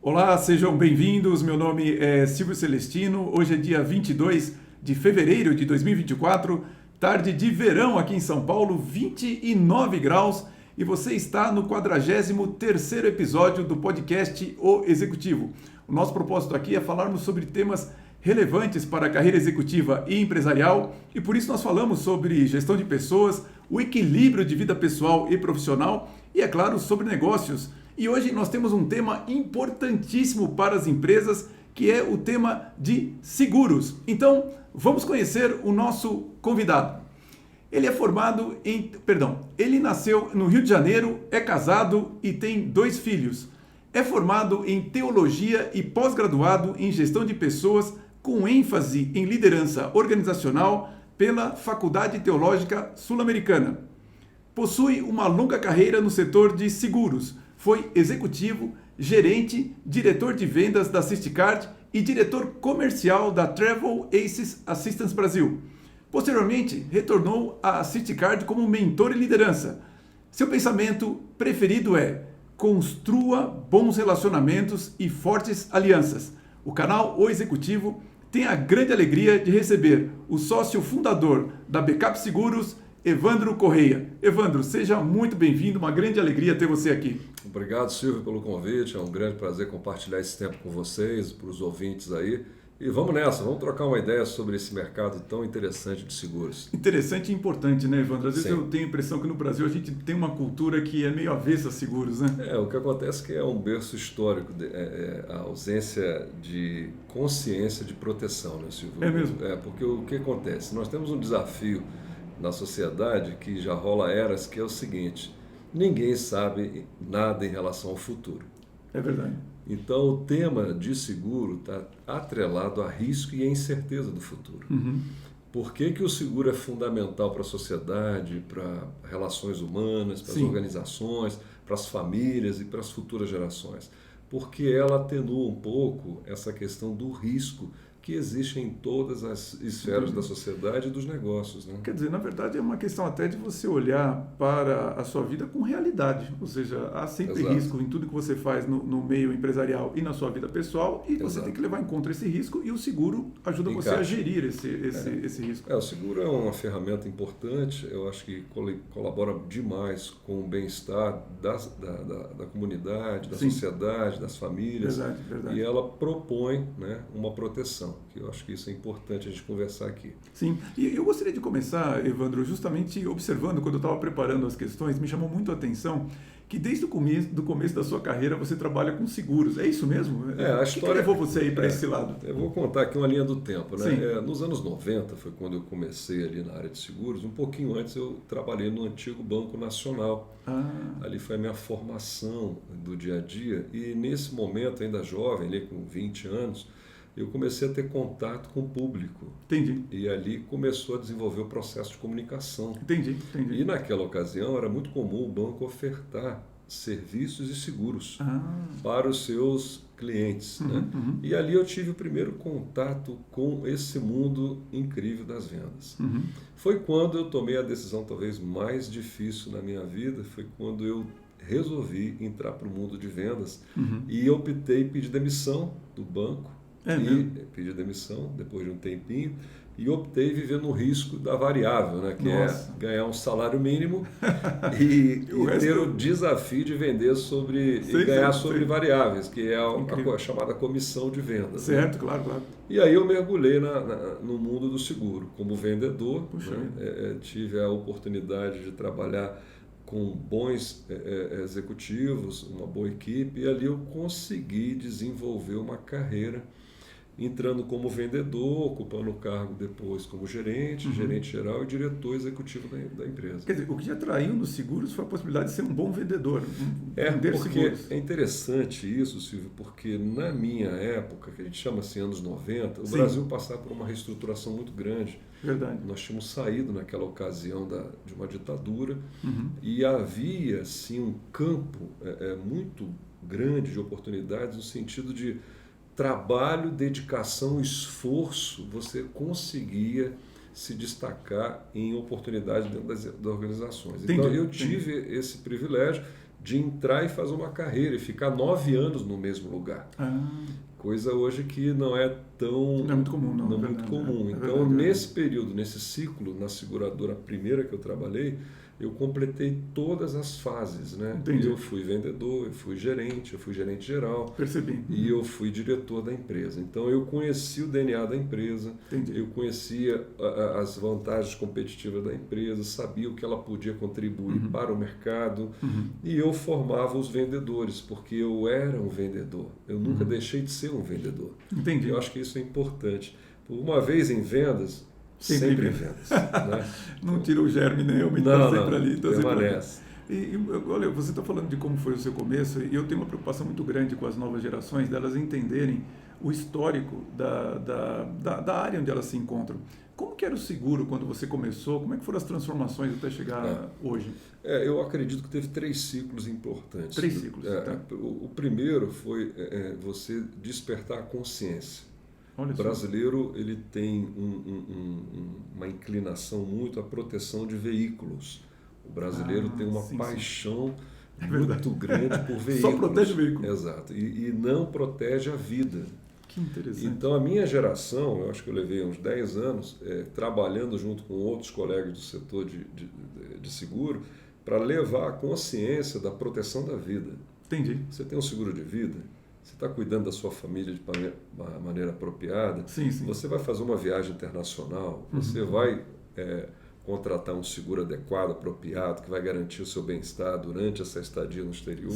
Olá, sejam bem-vindos. Meu nome é Silvio Celestino. Hoje é dia 22 de fevereiro de 2024, tarde de verão aqui em São Paulo, 29 graus, e você está no 43º episódio do podcast O Executivo. O nosso propósito aqui é falarmos sobre temas relevantes para a carreira executiva e empresarial, e por isso nós falamos sobre gestão de pessoas, o equilíbrio de vida pessoal e profissional e, é claro, sobre negócios. E hoje nós temos um tema importantíssimo para as empresas, que é o tema de seguros. Então, vamos conhecer o nosso convidado. Ele nasceu no Rio de Janeiro, é casado e tem 2 filhos. É formado em teologia e pós-graduado em gestão de pessoas, com ênfase em liderança organizacional pela Faculdade Teológica Sul-Americana. Possui uma longa carreira no setor de seguros. Foi executivo, gerente, diretor de vendas da Sisticard e diretor comercial da Travel Aces Assistance Brasil. Posteriormente, retornou à Sisticard como mentor e liderança. Seu pensamento preferido é: construa bons relacionamentos e fortes alianças. O canal O Executivo tem a grande alegria de receber o sócio fundador da Backup Seguros, Evandro Correia. Evandro, seja muito bem-vindo, uma grande alegria ter você aqui. Obrigado, Silvio, pelo convite, é um grande prazer compartilhar esse tempo com vocês, para os ouvintes aí. E vamos nessa, vamos trocar uma ideia sobre esse mercado tão interessante de seguros. Interessante e importante, né, Evandro? Às vezes Sim. eu tenho a impressão que no Brasil a gente tem uma cultura que é meio avessa a seguros, né? O que acontece é que é um berço histórico, a ausência de consciência de proteção, né, Silvio? É mesmo? Porque o que acontece? Nós temos um desafio na sociedade que já rola eras, que é o seguinte: ninguém sabe nada em relação ao futuro. É verdade. Então o tema de seguro está atrelado a risco e a incerteza do futuro. Uhum. Por que o seguro é fundamental para a sociedade, para relações humanas, para as Sim. organizações, para as famílias e para as futuras gerações? Porque ela atenua um pouco essa questão do risco que existe em todas as esferas da sociedade e dos negócios, né? Quer dizer, na verdade é uma questão até de você olhar para a sua vida com realidade, ou seja, há sempre Exato. risco em tudo que você faz no meio empresarial e na sua vida pessoal, e você Exato. tem que levar em conta esse risco, e o seguro ajuda você a Encaixa. gerir esse risco. O seguro é uma ferramenta importante, eu acho que colabora demais com o bem-estar da comunidade, da Sim. sociedade, das famílias. Verdade, verdade. E ela propõe, né, uma proteção, que eu acho que isso é importante a gente conversar aqui. Sim, e eu gostaria de começar, Evandro, justamente observando, quando eu estava preparando as questões, me chamou muito a atenção que desde o começo da sua carreira você trabalha com seguros. É isso mesmo? A história que levou você aí para esse lado? Eu vou contar aqui uma linha do tempo, né? Sim. Nos anos 90 foi quando eu comecei ali na área de seguros. Um pouquinho antes eu trabalhei no antigo Banco Nacional. Ali foi a minha formação do dia a dia, e nesse momento, ainda jovem, ali com 20 anos, eu comecei a ter contato com o público. Entendi. E ali começou a desenvolver o processo de comunicação. Entendi. E naquela ocasião era muito comum o banco ofertar serviços e seguros para os seus clientes, né? E ali eu tive o primeiro contato com esse mundo incrível das vendas. Foi quando eu tomei a decisão talvez mais difícil na minha vida, foi quando eu resolvi entrar para o mundo de vendas e optei pedir demissão do banco. Pedi demissão depois de um tempinho e optei viver no risco da variável, né? Que Nossa. é ganhar um salário mínimo e ter o desafio de vender e ganhar sobre variáveis, que é a chamada comissão de vendas. Certo, né? claro, claro. E aí eu mergulhei no mundo do seguro como vendedor. Puxa né? Tive a oportunidade de trabalhar com bons executivos, uma boa equipe, e ali eu consegui desenvolver uma carreira entrando como vendedor, ocupando o cargo depois como gerente geral e diretor executivo da empresa. Quer dizer, o que te atraiu nos seguros foi a possibilidade de ser um bom vendedor, vender porque seguros. é interessante isso, Silvio, porque na minha época, que a gente chama assim anos 90, o Sim. Brasil passava por uma reestruturação muito grande. Verdade. Nós tínhamos saído naquela ocasião de uma ditadura e havia assim um campo muito grande de oportunidades no sentido de trabalho, dedicação, esforço, você conseguia se destacar em oportunidades dentro das organizações. Entendi, Então eu tive esse privilégio de entrar e fazer uma carreira e ficar 9 anos no mesmo lugar. Coisa hoje que não é tão... Não é muito comum, não. Não é muito comum. Então, nesse período, nesse ciclo, na seguradora primeira que eu trabalhei, eu completei todas as fases, né? Entendi. Eu fui vendedor, eu fui gerente geral. Percebi. E eu fui diretor da empresa. Então eu conheci o DNA da empresa, Entendi. Eu conhecia as vantagens competitivas da empresa, sabia o que ela podia contribuir para o mercado, e eu formava os vendedores, porque eu era um vendedor. Eu nunca deixei de ser um vendedor. Entendi. Eu acho que isso é importante. Por uma vez em vendas, sempre em vendas. Né? Não tira o germe nenhum, está sempre ali. Permanece. E olha, você está falando de como foi o seu começo, e eu tenho uma preocupação muito grande com as novas gerações, delas entenderem o histórico da área onde elas se encontram. Como que era o seguro quando você começou? Como é que foram as transformações até chegar hoje? Eu acredito que teve 3 ciclos importantes. 3 ciclos. Tá. O primeiro foi você despertar a consciência. Olha o brasileiro ele tem uma inclinação muito à proteção de veículos. O brasileiro tem uma paixão muito grande por veículos. Só protege o veículo. Exato. E não protege a vida. Que interessante. Então, a minha geração, eu acho que eu levei uns 10 anos trabalhando junto com outros colegas do setor de seguro para levar a consciência da proteção da vida. Entendi. Você tem um seguro de vida? Você está cuidando da sua família de maneira apropriada? Sim. Você vai fazer uma viagem internacional? Você vai contratar um seguro adequado, apropriado, que vai garantir o seu bem-estar durante essa estadia no exterior?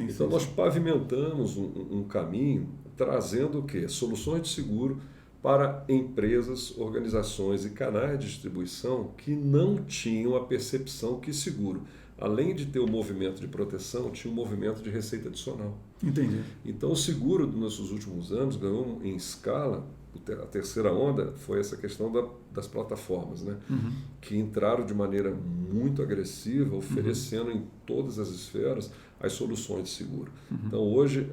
Então, nós pavimentamos um caminho trazendo o quê? Soluções de seguro para empresas, organizações e canais de distribuição que não tinham a percepção que seguro, além de ter o movimento de proteção, tinha um movimento de receita adicional. Entendi. Então, o seguro dos nossos últimos anos ganhou em escala. A terceira onda foi essa questão das plataformas, né? Que entraram de maneira muito agressiva, oferecendo em todas as esferas as soluções de seguro. Então, hoje,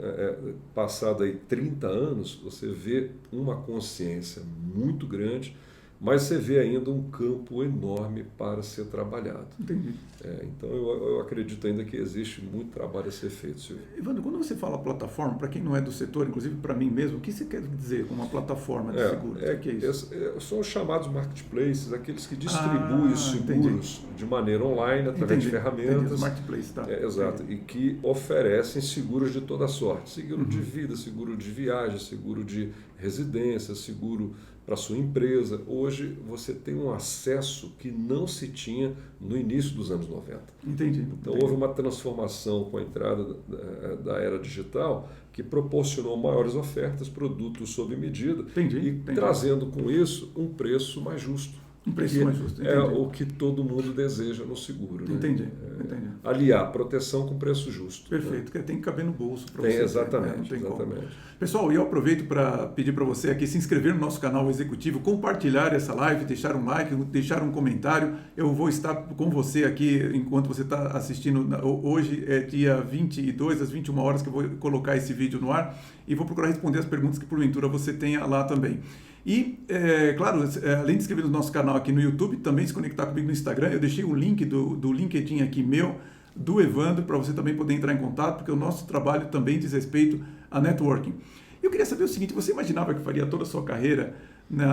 passado aí 30 anos, você vê uma consciência muito grande, mas você vê ainda um campo enorme para ser trabalhado. Entendi. Então, eu acredito ainda que existe muito trabalho a ser feito, Silvio. Evandro, quando você fala plataforma, para quem não é do setor, inclusive para mim mesmo, o que você quer dizer com uma plataforma de seguro? O que é isso? São os chamados marketplaces, aqueles que distribuem os seguros de maneira online, através de ferramentas. Os marketplaces, tá. Exato. E que oferecem seguros de toda sorte. Seguro de vida, seguro de viagem, seguro de residência, seguro para a sua empresa. Hoje você tem um acesso que não se tinha no início dos anos 90. Entendi. Então houve uma transformação com a entrada da era digital que proporcionou maiores ofertas, produtos sob medida e trazendo com isso um preço mais justo. Um preço mais justo. É o que todo mundo deseja no seguro. Né? Entendi. Aliar proteção com preço justo. Perfeito, né? Tem que caber no bolso para você. Exatamente. Pessoal, eu aproveito para pedir para você aqui se inscrever no nosso canal executivo, compartilhar essa live, deixar um like, deixar um comentário. Eu vou estar com você aqui enquanto você está assistindo. Hoje é dia 22, às 21 horas que eu vou colocar esse vídeo no ar e vou procurar responder as perguntas que porventura você tenha lá também. E, claro, além de inscrever no nosso canal aqui no YouTube, também se conectar comigo no Instagram. Eu deixei o link do LinkedIn aqui meu, do Evandro, para você também poder entrar em contato, porque o nosso trabalho também diz respeito a networking. Eu queria saber o seguinte, você imaginava que faria toda a sua carreira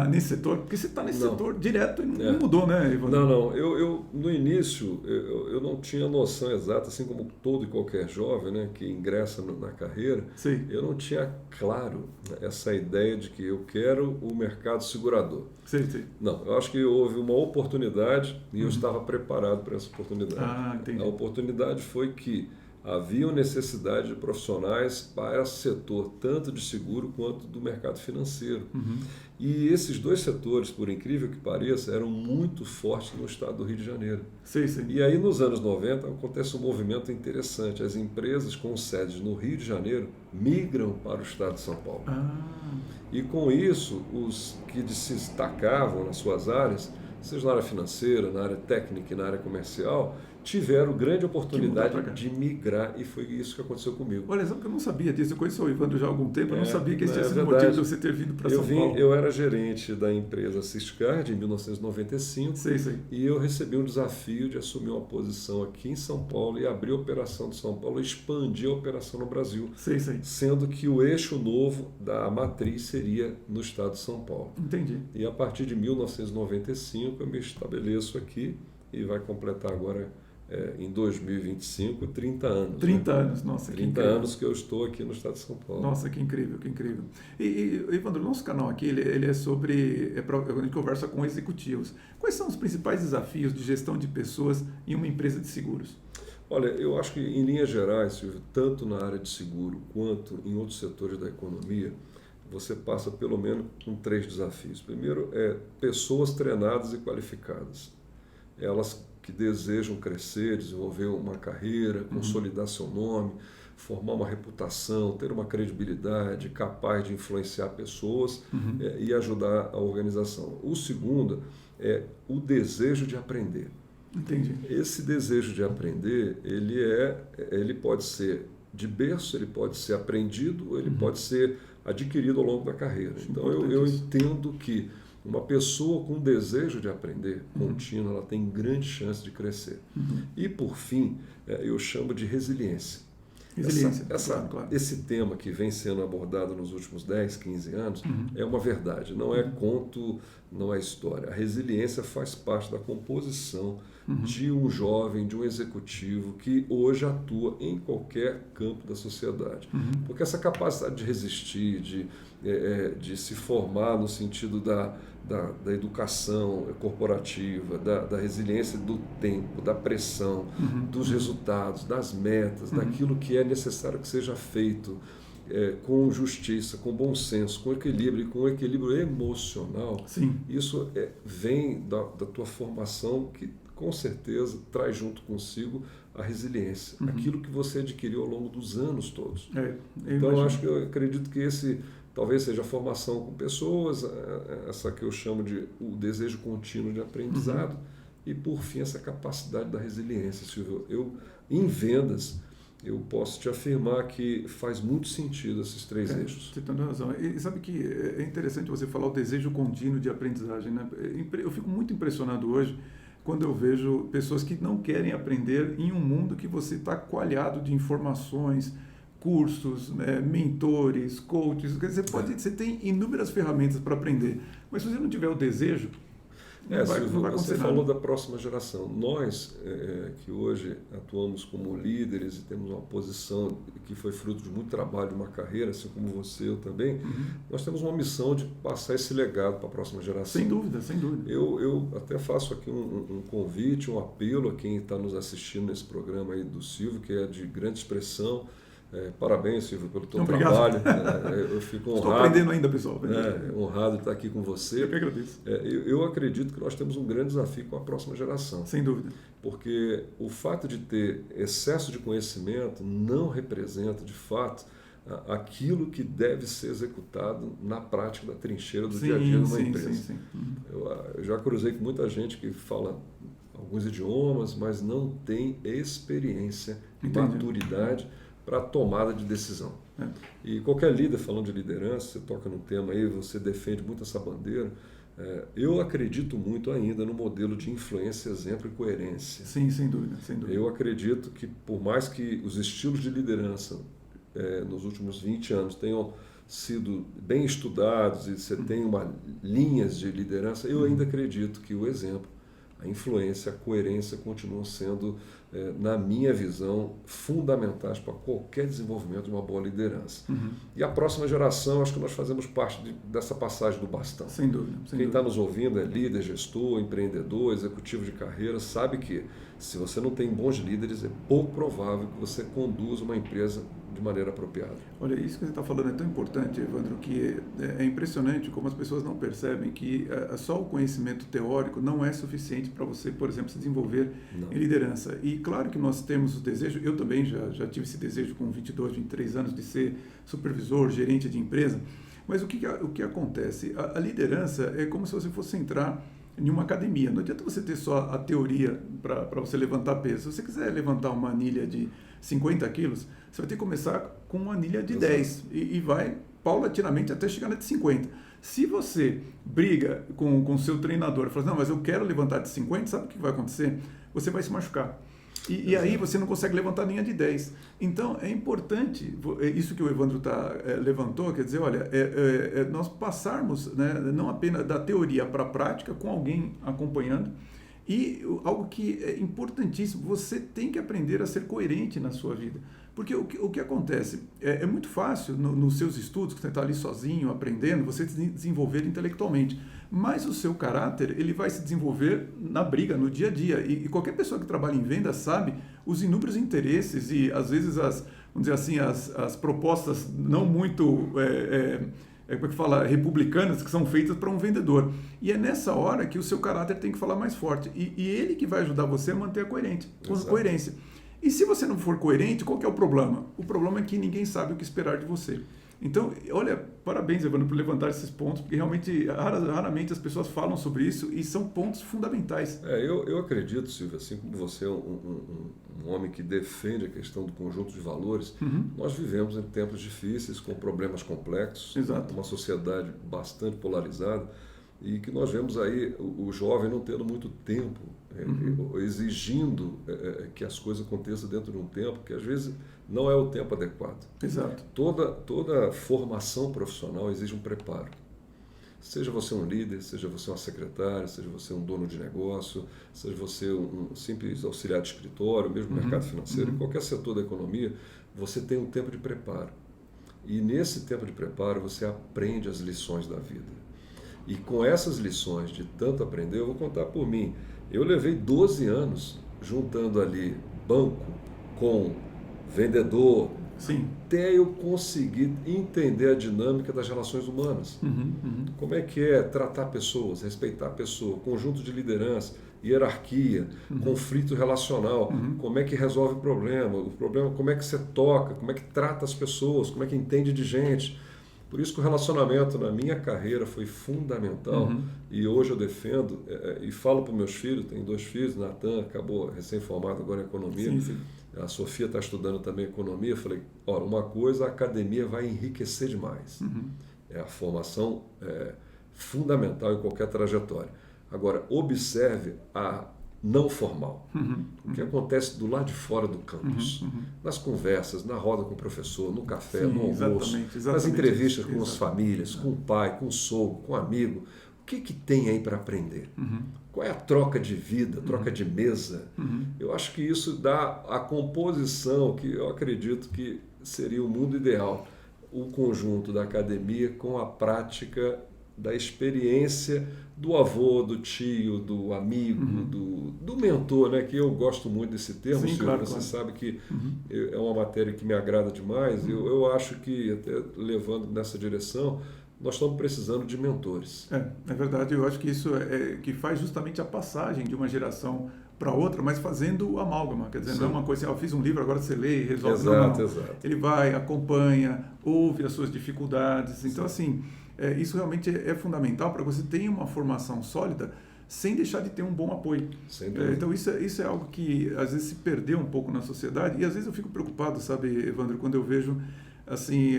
nesse setor? Porque você está nesse setor direto e não mudou, né, Evandro? Não. Eu no início, eu não tinha noção exata, assim como todo e qualquer jovem, né, que ingressa na carreira, eu não tinha claro essa ideia de que eu quero o mercado segurador. Não, eu acho que houve uma oportunidade e eu estava preparado para essa oportunidade. Entendi. A oportunidade foi que havia necessidade de profissionais para esse setor, tanto de seguro quanto do mercado financeiro. E esses dois setores, por incrível que pareça, eram muito fortes no estado do Rio de Janeiro. E aí, nos anos 90, acontece um movimento interessante. As empresas com sedes no Rio de Janeiro migram para o estado de São Paulo. E com isso, os que se destacavam nas suas áreas, seja na área financeira, na área técnica e na área comercial, tiveram grande oportunidade de migrar, e foi isso que aconteceu comigo. Olha, sabe que eu não sabia disso, eu conheço o Evandro já há algum tempo, eu não sabia que esse tinha sido o motivo de você ter vindo para São Paulo. Eu era gerente da empresa Syscard em 1995, sei. E eu recebi um desafio de assumir uma posição aqui em São Paulo e abrir a operação de São Paulo e expandir a operação no Brasil, sei. Sendo que o eixo novo da matriz seria no estado de São Paulo. Entendi. E a partir de 1995 eu me estabeleço aqui e vai completar agora em 2025, 30 anos. 30 anos, nossa, 30 anos que eu estou aqui no estado de São Paulo. Nossa, que incrível, que incrível. E Evandro, o nosso canal aqui, ele é sobre, a gente conversa com executivos. Quais são os principais desafios de gestão de pessoas em uma empresa de seguros? Olha, eu acho que em linhas gerais, Silvio, tanto na área de seguro quanto em outros setores da economia, você passa pelo menos com 3 desafios. Primeiro pessoas treinadas e qualificadas. Elas que desejam crescer, desenvolver uma carreira, consolidar seu nome, formar uma reputação, ter uma credibilidade, capaz de influenciar pessoas e ajudar a organização. O segundo é o desejo de aprender. Entendi. Esse desejo de aprender, ele pode ser de berço, ele pode ser aprendido, ou ele pode ser adquirido ao longo da carreira. Então eu entendo que uma pessoa com desejo de aprender contínuo, ela tem grande chance de crescer. E, por fim, eu chamo de resiliência. Claro. Esse tema que vem sendo abordado nos últimos 10, 15 anos é uma verdade, não é conto, não é história. A resiliência faz parte da composição de um jovem, de um executivo que hoje atua em qualquer campo da sociedade. Porque essa capacidade de resistir, de se formar no sentido da educação corporativa, da resiliência do tempo, da pressão, dos resultados, das metas, daquilo que é necessário que seja feito com justiça, com bom senso, com equilíbrio e com equilíbrio emocional. Sim. Isso vem da tua formação, que com certeza traz junto consigo a resiliência, aquilo que você adquiriu ao longo dos anos todos. Então eu acredito que esse talvez seja a formação com pessoas, essa que eu chamo de o desejo contínuo de aprendizado, e por fim essa capacidade da resiliência, Silvio. Em vendas, eu posso te afirmar que faz muito sentido esses 3 eixos. Você tem razão. E sabe que é interessante você falar o desejo contínuo de aprendizagem, né? Eu fico muito impressionado hoje quando eu vejo pessoas que não querem aprender em um mundo que você está coalhado de informações, cursos, mentores, coaches. Você tem inúmeras ferramentas para aprender, mas se você não tiver o desejo, não vai acontecer você nada. falou da próxima geração. Nós, que hoje atuamos como líderes e temos uma posição que foi fruto de muito trabalho, de uma carreira, assim como você, eu também, nós temos uma missão de passar esse legado para a próxima geração. Sem dúvida, sem dúvida. Eu até faço aqui um convite, um apelo a quem está nos assistindo nesse programa aí do Silvio, que é de grande expressão. Parabéns, Silvio, pelo teu trabalho. Eu fico honrado. Estou aprendendo ainda, pessoal. Honrado de estar aqui com você. Eu que agradeço. Eu acredito que nós temos um grande desafio com a próxima geração. Sem dúvida. Porque o fato de ter excesso de conhecimento não representa, de fato, aquilo que deve ser executado na prática da trincheira do dia a dia numa empresa. Sim. Eu já cruzei com muita gente que fala alguns idiomas, mas não tem experiência e maturidade para a tomada de decisão. E qualquer líder, falando de liderança, você toca no tema aí, você defende muito essa bandeira, eu acredito muito ainda no modelo de influência, exemplo e coerência. Sim, sem dúvida. Eu acredito que, por mais que os estilos de liderança nos últimos 20 anos tenham sido bem estudados e você tem linhas de liderança, eu ainda acredito que o exemplo, a influência, a coerência continuam sendo, na minha visão, fundamentais para qualquer desenvolvimento de uma boa liderança. E a próxima geração, acho que nós fazemos parte dessa passagem do bastão. Sem dúvida. Quem está nos ouvindo é líder, gestor, empreendedor, executivo de carreira, sabe que se você não tem bons líderes, é pouco provável que você conduza uma empresa de maneira apropriada. Olha, isso que você está falando é tão importante, Evandro, que é impressionante como as pessoas não percebem que só o conhecimento teórico não é suficiente para você, por exemplo, se desenvolver em liderança. E claro que nós temos o desejo, eu também já tive esse desejo com 22, 23 anos de ser supervisor, gerente de empresa, mas o que acontece? A liderança é como se você fosse entrar em uma academia. Não adianta você ter só a teoria para você levantar peso. Se você quiser levantar uma anilha de 50 quilos, você vai ter que começar com uma anilha de 10 e vai paulatinamente até chegar na de 50. Se você briga com o seu treinador e fala, não, mas eu quero levantar de 50, sabe o que vai acontecer? Você vai se machucar. E aí você não consegue levantar nem a de 10. Então, é importante, isso que o Evandro levantou, quer dizer, olha, nós passarmos, né, não apenas da teoria para a prática, com alguém acompanhando, e algo que é importantíssimo, você tem que aprender a ser coerente na sua vida. Porque o que acontece? É muito fácil nos seus estudos, que você está ali sozinho, aprendendo, você se desenvolver intelectualmente. Mas o seu caráter, ele vai se desenvolver na briga, no dia a dia. E qualquer pessoa que trabalha em venda sabe os inúmeros interesses e, às vezes, vamos dizer assim, as propostas não muito... como é que fala, republicanas, que são feitas para um vendedor. E é nessa hora que o seu caráter tem que falar mais forte. E ele que vai ajudar você a manter a coerência. E se você não for coerente, qual que é o problema? O problema é que ninguém sabe o que esperar de você. Então, olha, parabéns, Evandro, por levantar esses pontos, porque realmente, raramente as pessoas falam sobre isso e são pontos fundamentais. Eu acredito, Silvio, assim como você é um homem que defende a questão do conjunto de valores, nós vivemos em tempos difíceis, com problemas complexos, uma sociedade bastante polarizada, e que nós vemos aí o jovem não tendo muito tempo, exigindo que as coisas aconteçam dentro de um tempo que às vezes não é o tempo adequado. Exato. Toda formação profissional exige um preparo. Seja você um líder, seja você uma secretária, seja você um dono de negócio, seja você um simples auxiliar de escritório, mesmo no mercado financeiro, em qualquer setor da economia, você tem um tempo de preparo. E nesse tempo de preparo você aprende as lições da vida. E com essas lições de tanto aprender, eu vou contar por mim. Eu levei 12 anos juntando ali banco com vendedor, até eu conseguir entender a dinâmica das relações humanas. Como é que é tratar pessoas, respeitar a pessoa, conjunto de liderança, hierarquia, conflito relacional, como é que resolve o problema, como é que você toca, como é que trata as pessoas, como é que entende de gente. Por isso que o relacionamento na minha carreira foi fundamental e hoje eu defendo e falo para os meus filhos, tenho 2 filhos, Natan acabou recém-formado agora em economia, a Sofia está estudando também economia, eu falei, olha, uma coisa a academia vai enriquecer demais, a formação fundamental em qualquer trajetória. Agora, observe a não formal. O que acontece do lado de fora do campus. Nas conversas, na roda com o professor, no café, no almoço, nas entrevistas com as famílias, com o pai, com o sogro, com o amigo. O que tem aí para aprender? Qual é a troca de vida, troca de mesa? Eu acho que isso dá a composição que eu acredito que seria o mundo ideal. O conjunto da academia com a prática da experiência do avô, do tio, do amigo, do mentor, né? Que eu gosto muito desse termo, Sim, Silvio, claro, você claro. sabe que é uma matéria que me agrada demais, eu acho que, até levando nessa direção, nós estamos precisando de mentores. É verdade, eu acho que isso que faz justamente a passagem de uma geração para outra, mas fazendo amálgama, quer dizer, não é uma coisa assim, eu fiz um livro, agora você lê e resolve. Exato, não. exato. Ele vai, acompanha, ouve as suas dificuldades, então assim, isso realmente é fundamental para que você tenha uma formação sólida sem deixar de ter um bom apoio. Então isso é algo que às vezes se perdeu um pouco na sociedade e às vezes eu fico preocupado, sabe, Evandro, quando eu vejo assim,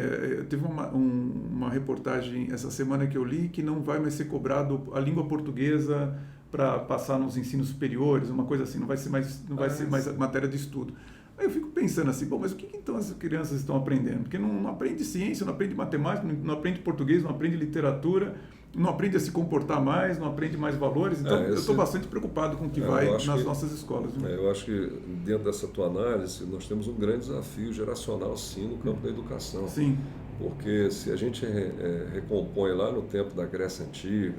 teve uma reportagem essa semana que eu li que não vai mais ser cobrado a língua portuguesa para passar nos ensinos superiores, uma coisa assim, não vai ser mais matéria de estudo. Aí eu fico pensando assim, bom, mas o que então as crianças estão aprendendo? Porque não aprende ciência, não aprende matemática, não aprende português, não aprende literatura, não aprende a se comportar mais, não aprende mais valores. Então eu estou bastante preocupado com o que vai nas nossas escolas. Né? Eu acho que dentro dessa tua análise nós temos um grande desafio geracional sim no campo da educação. Sim. Porque se a gente recompõe lá no tempo da Grécia Antiga,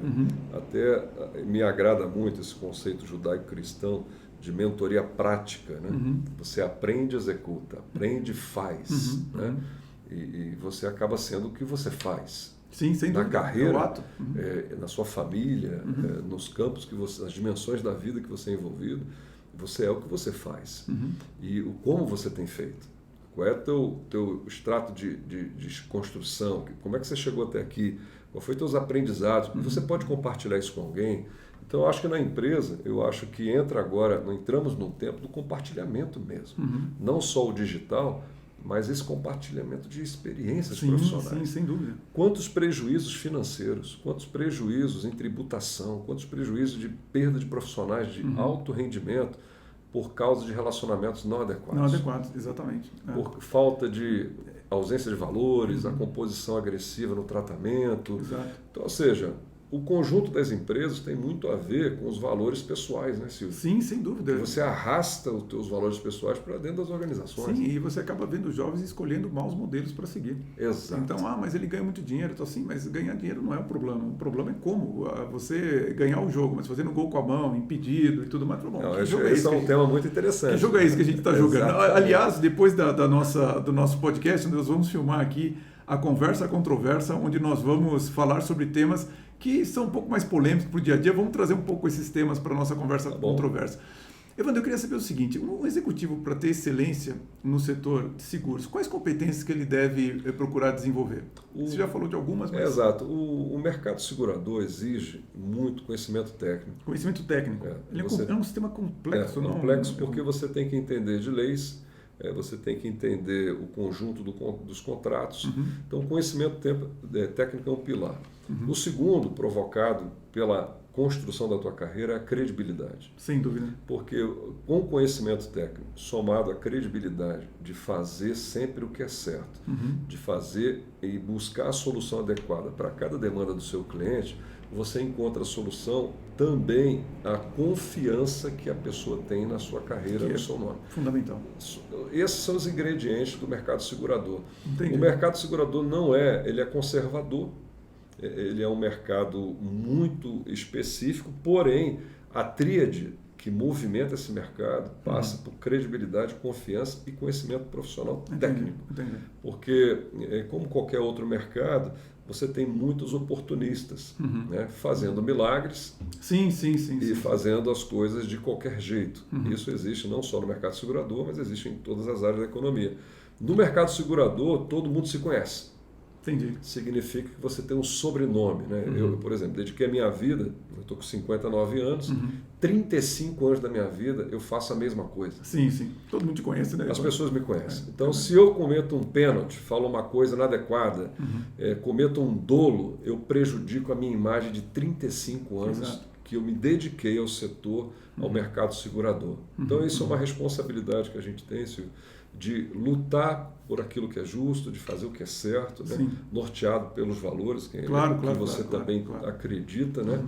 até me agrada muito esse conceito judaico-cristão de mentoria prática, né? Você aprende, executa, aprende, faz, né? E você acaba sendo o que você faz. Sim, sem dúvida. Na carreira, na sua família, nos campos nas dimensões da vida que você é envolvido, você é o que você faz. E como você tem feito. Qual é o teu extrato de construção? Como é que você chegou até aqui? Qual foi os teus aprendizados? Você pode compartilhar isso com alguém? Então, eu acho que na empresa, entramos num tempo do compartilhamento mesmo. Não só o digital, mas esse compartilhamento de experiências profissionais. Sim, sem dúvida. Quantos prejuízos financeiros, quantos prejuízos em tributação, quantos prejuízos de perda de profissionais de alto rendimento por causa de relacionamentos não adequados. Não adequados, exatamente. Por falta de ausência de valores, a composição agressiva no tratamento. Exato. Então, ou seja, o conjunto das empresas tem muito a ver com os valores pessoais, né, Silvio? Sim, sem dúvida. Que você arrasta os teus valores pessoais para dentro das organizações. Sim, e você acaba vendo os jovens escolhendo maus modelos para seguir. Exato. Então, mas ele ganha muito dinheiro. Então, sim, mas ganhar dinheiro não é o problema. O problema é como você ganhar o jogo, mas fazendo gol com a mão, impedido e tudo mais. Bom, esse é um tema muito interessante. Que jogo é esse que a gente está jogando? Exatamente. Aliás, depois do nosso podcast, nós vamos filmar aqui a Conversa Controversa, onde nós vamos falar sobre temas que são um pouco mais polêmicos para o dia a dia. Vamos trazer um pouco esses temas para a nossa Conversa Controversa. Evandro, eu queria saber o seguinte, um executivo para ter excelência no setor de seguros, quais competências que ele deve procurar desenvolver? Você já falou de algumas, mas... Exato. O mercado segurador exige muito conhecimento técnico. Conhecimento técnico. Ele é um sistema complexo. Complexo porque você tem que entender de leis, você tem que entender o conjunto dos contratos. Então, o conhecimento técnico é um pilar. O segundo, provocado pela construção da tua carreira, é a credibilidade. Sem dúvida. Porque com o conhecimento técnico, somado à credibilidade de fazer sempre o que é certo, de fazer e buscar a solução adequada para cada demanda do seu cliente, você encontra a solução também a confiança que a pessoa tem na sua carreira, no seu nome. Fundamental. Esses são os ingredientes do mercado segurador. Entendi. O mercado segurador ele é conservador, ele é um mercado muito específico, porém a tríade que movimenta esse mercado passa por credibilidade, confiança e conhecimento profissional técnico. Entendi. Porque, como qualquer outro mercado, você tem muitos oportunistas, né, fazendo milagres e fazendo as coisas de qualquer jeito. Isso existe não só no mercado segurador, mas existe em todas as áreas da economia. No mercado segurador, todo mundo se conhece. Entendi. Significa que você tem um sobrenome. Né? Eu, por exemplo, dediquei a minha vida, eu estou com 59 anos, 35 anos da minha vida eu faço a mesma coisa. Sim. Todo mundo te conhece, né? As pessoas me conhecem. Então, se eu cometo um pênalti, falo uma coisa inadequada, cometo um dolo, eu prejudico a minha imagem de 35 anos que eu me dediquei ao setor, ao mercado segurador. Então, isso é uma responsabilidade que a gente tem, Silvio, de lutar por aquilo que é justo, de fazer o que é certo, né? Norteado pelos valores que você também acredita. Né?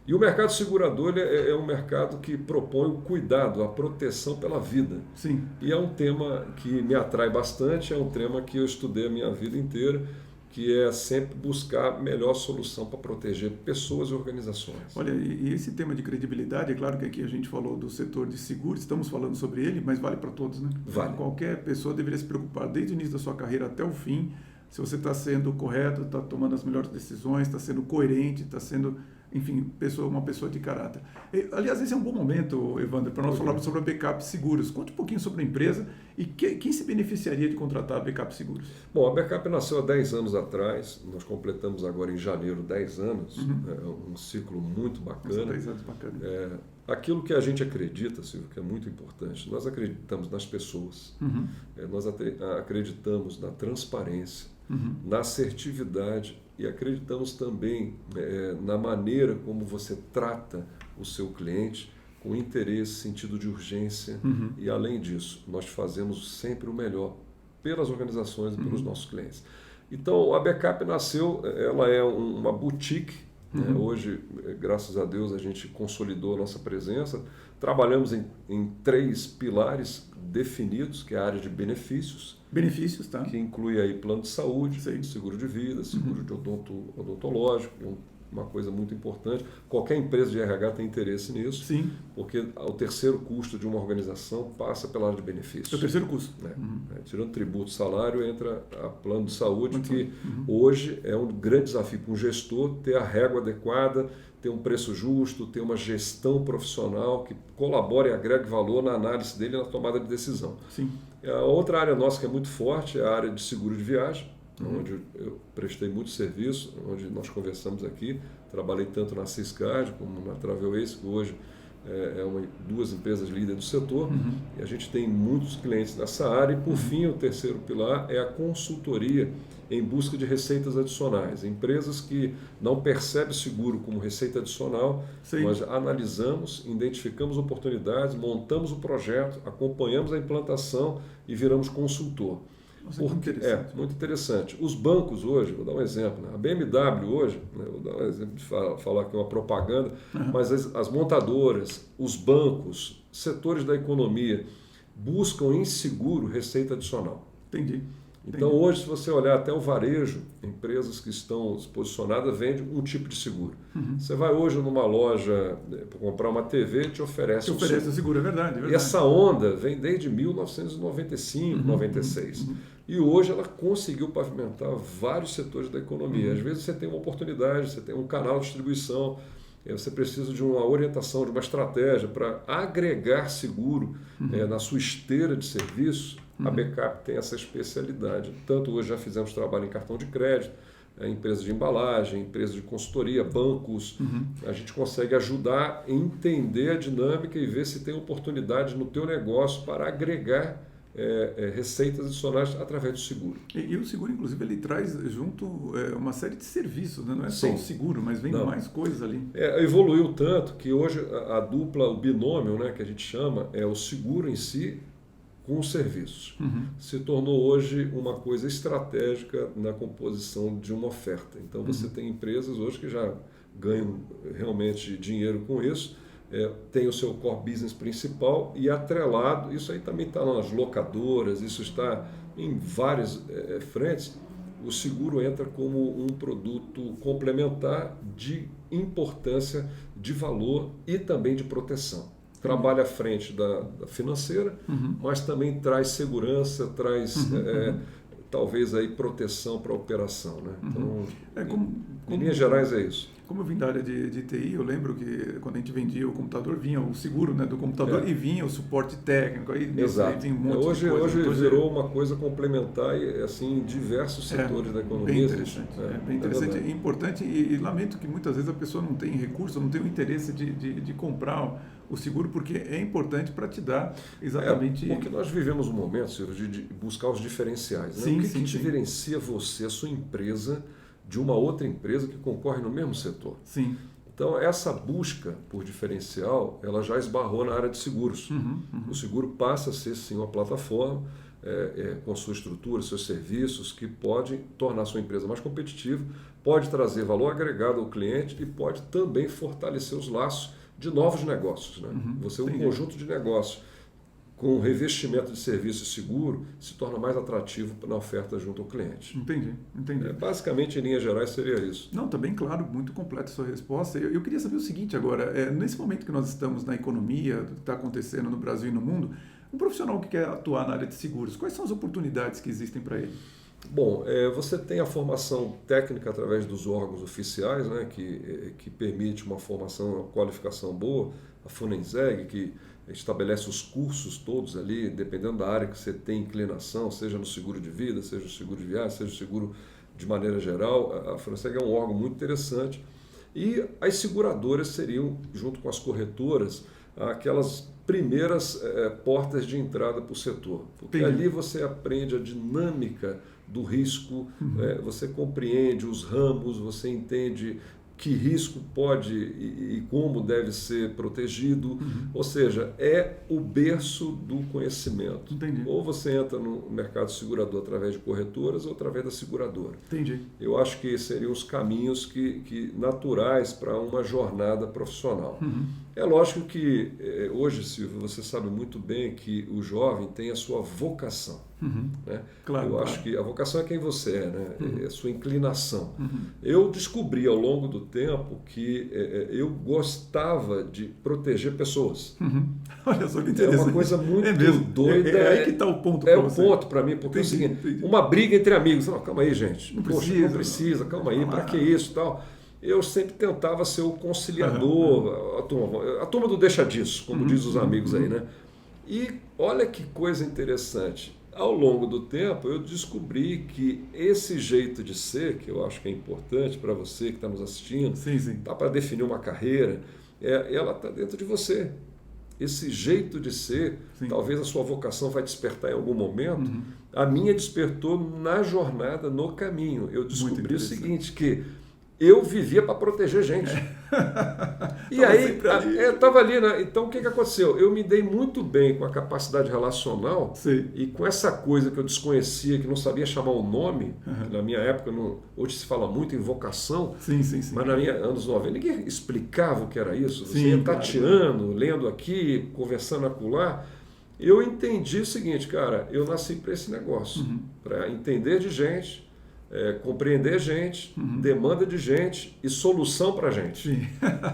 E o mercado segurador é um mercado que propõe o cuidado, a proteção pela vida. Sim. E é um tema que me atrai bastante, é um tema que eu estudei a minha vida inteira, que é sempre buscar a melhor solução para proteger pessoas e organizações. Olha, e esse tema de credibilidade, é claro que aqui a gente falou do setor de seguros, estamos falando sobre ele, mas vale para todos, né? Vale. Qualquer pessoa deveria se preocupar desde o início da sua carreira até o fim, se você está sendo correto, está tomando as melhores decisões, está sendo coerente, está sendo, enfim, uma pessoa de caráter. Aliás, esse é um bom momento, Evandro, para nós falarmos sobre a Backup Seguros. Conte um pouquinho sobre a empresa e quem se beneficiaria de contratar a Backup Seguros. Bom, a Backup nasceu há 10 anos atrás, nós completamos agora em janeiro 10 anos, um ciclo muito bacana. 10 anos bacana. Aquilo que a gente acredita, Silvio, que é muito importante, nós acreditamos nas pessoas, nós acreditamos na transparência, na assertividade e acreditamos também na maneira como você trata o seu cliente com interesse, sentido de urgência e, além disso, nós fazemos sempre o melhor pelas organizações e pelos nossos clientes. Então, a Backup nasceu, ela é uma boutique, né? Hoje, graças a Deus, a gente consolidou a nossa presença, trabalhamos em 3 pilares definidos, que é a área de benefícios, tá? Que inclui aí plano de saúde, seguro de vida, seguro de odontológico, uma coisa muito importante. Qualquer empresa de RH tem interesse nisso, porque o terceiro custo de uma organização passa pela área de benefícios. É o terceiro custo. Tirando tributo, salário, entra a plano de saúde, que hoje é um grande desafio para um gestor ter a régua adequada, ter um preço justo, ter uma gestão profissional que colabore e agregue valor na análise dele e na tomada de decisão. A outra área nossa que é muito forte é a área de seguro de viagem, onde eu prestei muito serviço, onde nós conversamos aqui. Trabalhei tanto na Ciscard como na Travelways, que hoje duas empresas líderes do setor, e a gente tem muitos clientes nessa área. E, por fim, o terceiro pilar é a consultoria em busca de receitas adicionais. Empresas que não percebem seguro como receita adicional, nós analisamos, identificamos oportunidades, montamos o projeto, acompanhamos a implantação e viramos consultor. Muito interessante. Os bancos hoje, vou dar um exemplo, né? A BMW hoje, né? Vou dar um exemplo de falar que é uma propaganda, mas as montadoras, os bancos, setores da economia buscam em seguro receita adicional. Entendi. Então hoje, se você olhar até o varejo, empresas que estão posicionadas vendem um tipo de seguro. Você vai hoje numa loja para comprar uma TV e te oferece um seguro. É verdade. E essa onda vem desde 1995, 96. E hoje ela conseguiu pavimentar vários setores da economia. Às vezes você tem uma oportunidade, você tem um canal de distribuição, você precisa de uma orientação, de uma estratégia para agregar seguro na sua esteira de serviços. A Backup tem essa especialidade. Tanto hoje já fizemos trabalho em cartão de crédito, empresas de embalagem, empresas de consultoria, bancos. A gente consegue ajudar a entender a dinâmica e ver se tem oportunidade no teu negócio para agregar receitas adicionais através do seguro. E o seguro, inclusive, ele traz junto uma série de serviços, né? Não é só o seguro, mas vem mais coisas ali. Evoluiu tanto que hoje a dupla, o binômio, né, que a gente chama, é o seguro em si com os serviços. Se tornou hoje uma coisa estratégica na composição de uma oferta. Então você tem empresas hoje que já ganham realmente dinheiro com isso, tem o seu core business principal e atrelado, isso aí também está nas locadoras, isso está em várias frentes. O seguro entra como um produto complementar de importância, de valor e também de proteção. Trabalha à frente da financeira, mas também traz segurança, traz talvez aí proteção para a operação. Né? Então, em linhas gerais é isso. Como eu vim da área de TI, eu lembro que quando a gente vendia o computador, vinha o seguro, né, do computador e vinha o suporte técnico. Aí, exato. Vinha um monte hoje de coisa. Hoje virou uma coisa complementar assim, em diversos setores da economia. Bem interessante. Bem interessante e importante. E lamento que muitas vezes a pessoa não tem recurso, não tem o interesse de comprar o seguro, porque é importante para te dar exatamente... Porque nós vivemos um momento, Silvio, de buscar os diferenciais. Né? O que diferencia você, a sua empresa, de uma outra empresa que concorre no mesmo setor? Sim. Então, essa busca por diferencial, ela já esbarrou na área de seguros. O seguro passa a ser, sim, uma plataforma com sua estrutura, seus serviços, que pode tornar a sua empresa mais competitiva, pode trazer valor agregado ao cliente e pode também fortalecer os laços de novos negócios. Né? Você, um conjunto de negócios com revestimento de serviço seguro, se torna mais atrativo na oferta junto ao cliente. Entendi. Basicamente, em linhas gerais, seria isso. Não, está bem claro, muito completa a sua resposta. Eu queria saber o seguinte agora, nesse momento que nós estamos na economia, do que está acontecendo no Brasil e no mundo, um profissional que quer atuar na área de seguros, quais são as oportunidades que existem para ele? Bom, você tem a formação técnica através dos órgãos oficiais, né, que permite uma formação, uma qualificação boa, a Funenseg, que estabelece os cursos todos ali, dependendo da área que você tem inclinação, seja no seguro de vida, seja no seguro de viagem, seja no seguro de maneira geral. A Funenseg é um órgão muito interessante. E as seguradoras seriam, junto com as corretoras, aquelas primeiras portas de entrada para o setor. Porque ali você aprende a dinâmica do risco, você compreende os ramos, você entende que risco pode e como deve ser protegido, ou seja, é o berço do conhecimento. Entendi. Ou você entra no mercado segurador através de corretoras ou através da seguradora. Entendi. Eu acho que seriam os caminhos que naturais para uma jornada profissional. É lógico que hoje, Silvio, você sabe muito bem que o jovem tem a sua vocação. Né? Claro, eu acho que a vocação é quem você é, né? É a sua inclinação. Eu descobri ao longo do tempo que eu gostava de proteger pessoas. Olha só que interessante. É uma coisa muito doida. É aí que está o ponto para você. É o ponto para mim, porque é o seguinte, uma briga entre amigos. Não, calma aí, gente. Não precisa, calma aí, para que isso e tal? Eu sempre tentava ser o conciliador, a turma do deixa disso, como diz os amigos aí, né? E olha que coisa interessante. ao longo do tempo, eu descobri que esse jeito de ser, que eu acho que é importante para você que está nos assistindo, tá para definir uma carreira, ela está dentro de você. Esse jeito de ser, talvez a sua vocação vai despertar em algum momento. A minha despertou na jornada, no caminho. Eu descobri o seguinte, que eu vivia para proteger gente. E aí, estava ali, né? Então o que aconteceu? Eu me dei muito bem com a capacidade relacional e com essa coisa que eu desconhecia, que não sabia chamar o nome. Na minha época, hoje se fala muito em vocação, mas na minha anos 90 ninguém explicava o que era isso. Você ia tateando, lendo aqui, conversando acolá. Eu entendi o seguinte, cara, eu nasci para esse negócio, para entender de gente, compreender gente, demanda de gente e solução para gente.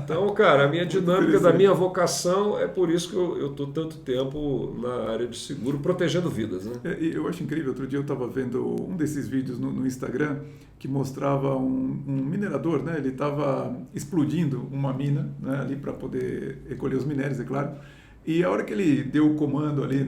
Então, cara, a minha dinâmica da minha vocação é por isso que eu estou tanto tempo na área de seguro, protegendo vidas. Né? Eu acho incrível, outro dia eu estava vendo um desses vídeos no Instagram que mostrava um minerador, né? Ele estava explodindo uma mina, né? Ali para poder recolher os minérios, é claro, e a hora que ele deu o comando ali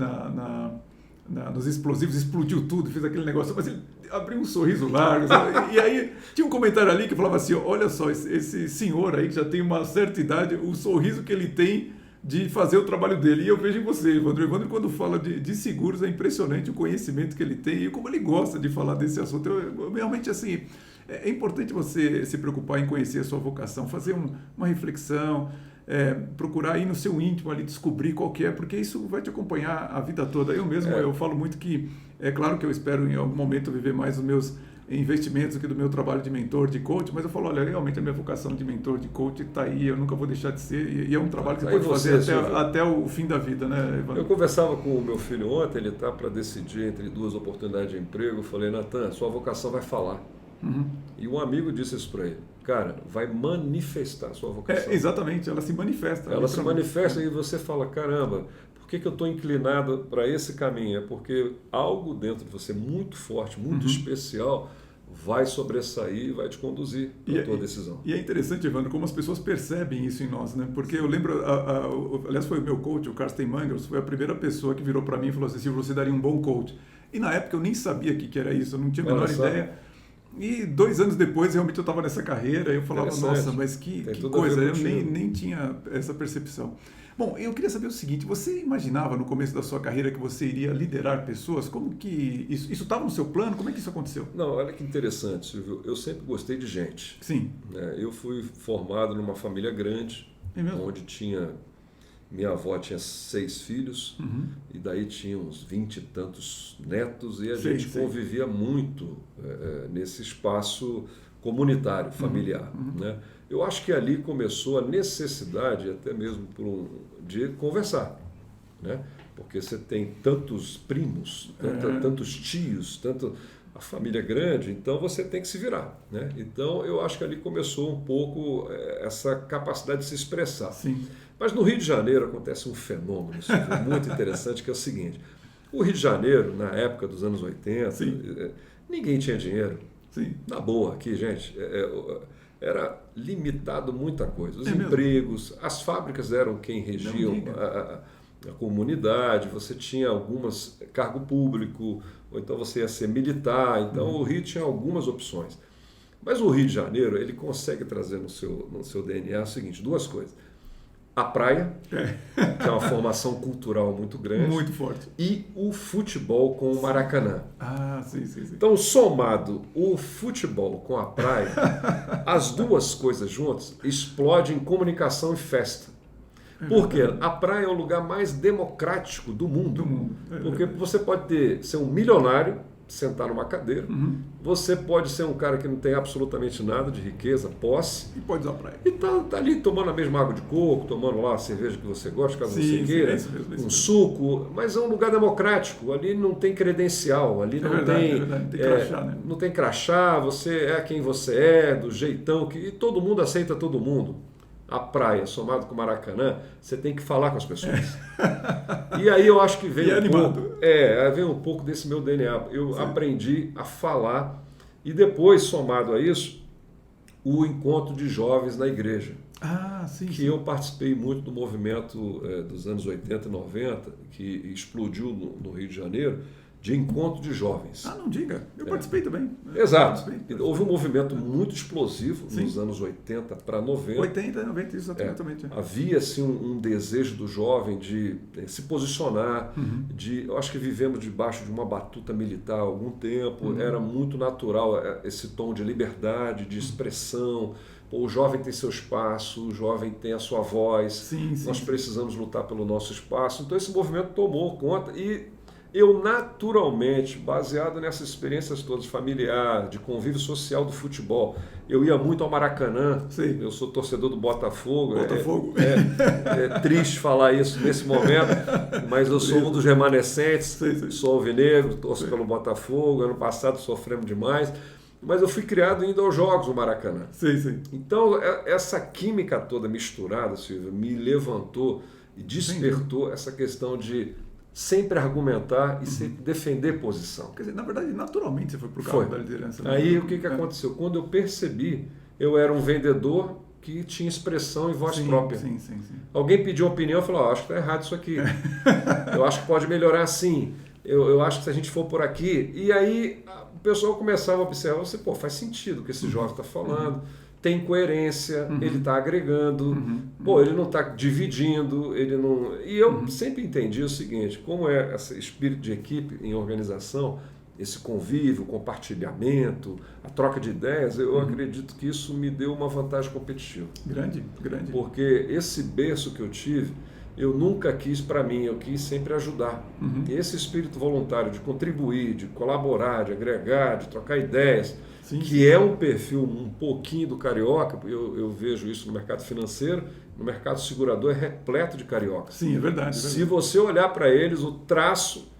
nos explosivos, explodiu tudo, fez aquele negócio, mas ele abriu um sorriso largo, sabe? E aí tinha um comentário ali que falava assim, olha só, esse senhor aí que já tem uma certa idade, o sorriso que ele tem de fazer o trabalho dele. E eu vejo em você, Evandro. O Evandro, quando fala de seguros, é impressionante o conhecimento que ele tem e como ele gosta de falar desse assunto. Eu realmente, assim, é importante você se preocupar em conhecer a sua vocação, fazer uma reflexão, procurar ir no seu íntimo ali, descobrir qual que é, porque isso vai te acompanhar a vida toda. Eu mesmo, eu falo muito que, é claro que eu espero em algum momento viver mais os meus investimentos aqui do meu trabalho de mentor, de coach, mas eu falo, olha, realmente a minha vocação de mentor, de coach está aí, eu nunca vou deixar de ser, e é um trabalho que você pode fazer até o fim da vida, né, Evandro? Eu conversava com o meu filho ontem, ele está para decidir entre duas oportunidades de emprego, eu falei, Natan, sua vocação vai falar. E um amigo disse isso para ele, cara, vai manifestar a sua vocação. Exatamente, ela se manifesta. Ela se manifesta e você fala, caramba, por que eu estou inclinado para esse caminho? É porque algo dentro de você muito forte, muito especial, vai sobressair e vai te conduzir para a tua decisão. E é interessante, Evandro, como as pessoas percebem isso em nós, né? Porque eu lembro, aliás, foi o meu coach, o Carsten Mangels, foi a primeira pessoa que virou para mim e falou assim, Silvio, você daria um bom coach. E na época eu nem sabia o que era isso, eu não tinha a menor ideia. E 2 anos depois, realmente, eu estava nessa carreira e eu falava, nossa, mas que coisa, eu nem tinha essa percepção. Bom, eu queria saber o seguinte, você imaginava no começo da sua carreira que você iria liderar pessoas? Como que isso estava no seu plano? Como é que isso aconteceu? Não, olha que interessante, Silvio. Eu sempre gostei de gente. Sim. Eu fui formado numa família grande, onde minha avó tinha 6 filhos, e daí tinha uns 20 e tantos netos, e a gente convivia muito nesse espaço comunitário, familiar. Né? Eu acho que ali começou a necessidade, até mesmo de conversar, né? Porque você tem tantos primos, tantos tios, a família é grande, então você tem que se virar, né? Então eu acho que ali começou um pouco essa capacidade de se expressar. Sim. Mas no Rio de Janeiro acontece um fenômeno muito interessante, que é o seguinte, o Rio de Janeiro, na época dos anos 80, ninguém tinha dinheiro. Sim. Na boa aqui, gente, era limitado muita coisa. Os empregos, as fábricas eram quem regiam a comunidade, você tinha algumas cargo público, ou então você ia ser militar, então o Rio tinha algumas opções. Mas o Rio de Janeiro, ele consegue trazer no seu DNA o seguinte, 2 coisas. A praia, que é uma formação cultural muito grande. Muito forte. E o futebol com o Maracanã. Sim. Então, somado o futebol com a praia, as 2 coisas juntas explodem em comunicação e festa. Porque a praia é o lugar mais democrático do mundo. Porque você pode ser um milionário, sentar numa cadeira, você pode ser um cara que não tem absolutamente nada de riqueza, posse. E pode usar a praia. E tá ali tomando a mesma água de coco, tomando lá a cerveja que você gosta, caso você queira, um suco, mas é um lugar democrático, ali não tem credencial, ali não tem crachá, né? Não tem crachá, você é quem você é, do jeitão, e todo mundo aceita todo mundo. A praia, somado com o Maracanã, você tem que falar com as pessoas. E aí eu acho que veio veio um pouco desse meu DNA. Eu aprendi a falar e depois, somado a isso, o encontro de jovens na igreja. Que eu participei muito do movimento dos anos 80 e 90, que explodiu no Rio de Janeiro, de encontro de jovens. Não diga. Eu participei também. Exato. Houve um movimento muito explosivo nos anos 80 para 90. 80, 90, exatamente. Havia assim, um desejo do jovem de se posicionar, eu acho que vivemos debaixo de uma batuta militar há algum tempo, era muito natural esse tom de liberdade, de expressão. O jovem tem seu espaço, o jovem tem a sua voz, nós precisamos lutar pelo nosso espaço. Então esse movimento tomou conta e eu naturalmente, baseado nessas experiências todas, familiar, de convívio social do futebol, eu ia muito ao Maracanã, eu sou torcedor do Botafogo. É triste falar isso nesse momento, mas eu sou um dos remanescentes, sou alvinegro, torço pelo Botafogo, ano passado sofremos demais, mas eu fui criado indo aos jogos no Maracanã. Então essa química toda misturada, Silvio, me levantou e despertou essa questão de sempre argumentar e sempre defender posição. Quer dizer, na verdade, naturalmente você foi para o cargo da liderança. Né? Aí o que aconteceu? Quando eu percebi, eu era um vendedor que tinha expressão e voz própria. Alguém pediu opinião, eu falei, acho que está errado isso aqui. Eu acho que pode melhorar assim. Eu acho que se a gente for por aqui... E aí o pessoal começava a observar, faz sentido o que esse jovem está falando. Tem coerência, ele está agregando, ele não está dividindo, ele não... E eu sempre entendi o seguinte, como é esse espírito de equipe em organização, esse convívio, o compartilhamento, a troca de ideias, eu acredito que isso me deu uma vantagem competitiva. Grande. Porque esse berço que eu tive, eu nunca quis para mim, eu quis sempre ajudar. E esse espírito voluntário de contribuir, de colaborar, de agregar, de trocar ideias, que é um perfil um pouquinho do carioca, eu vejo isso no mercado financeiro, no mercado segurador é repleto de cariocas. Sim, é verdade. Se você olhar para eles, o traço,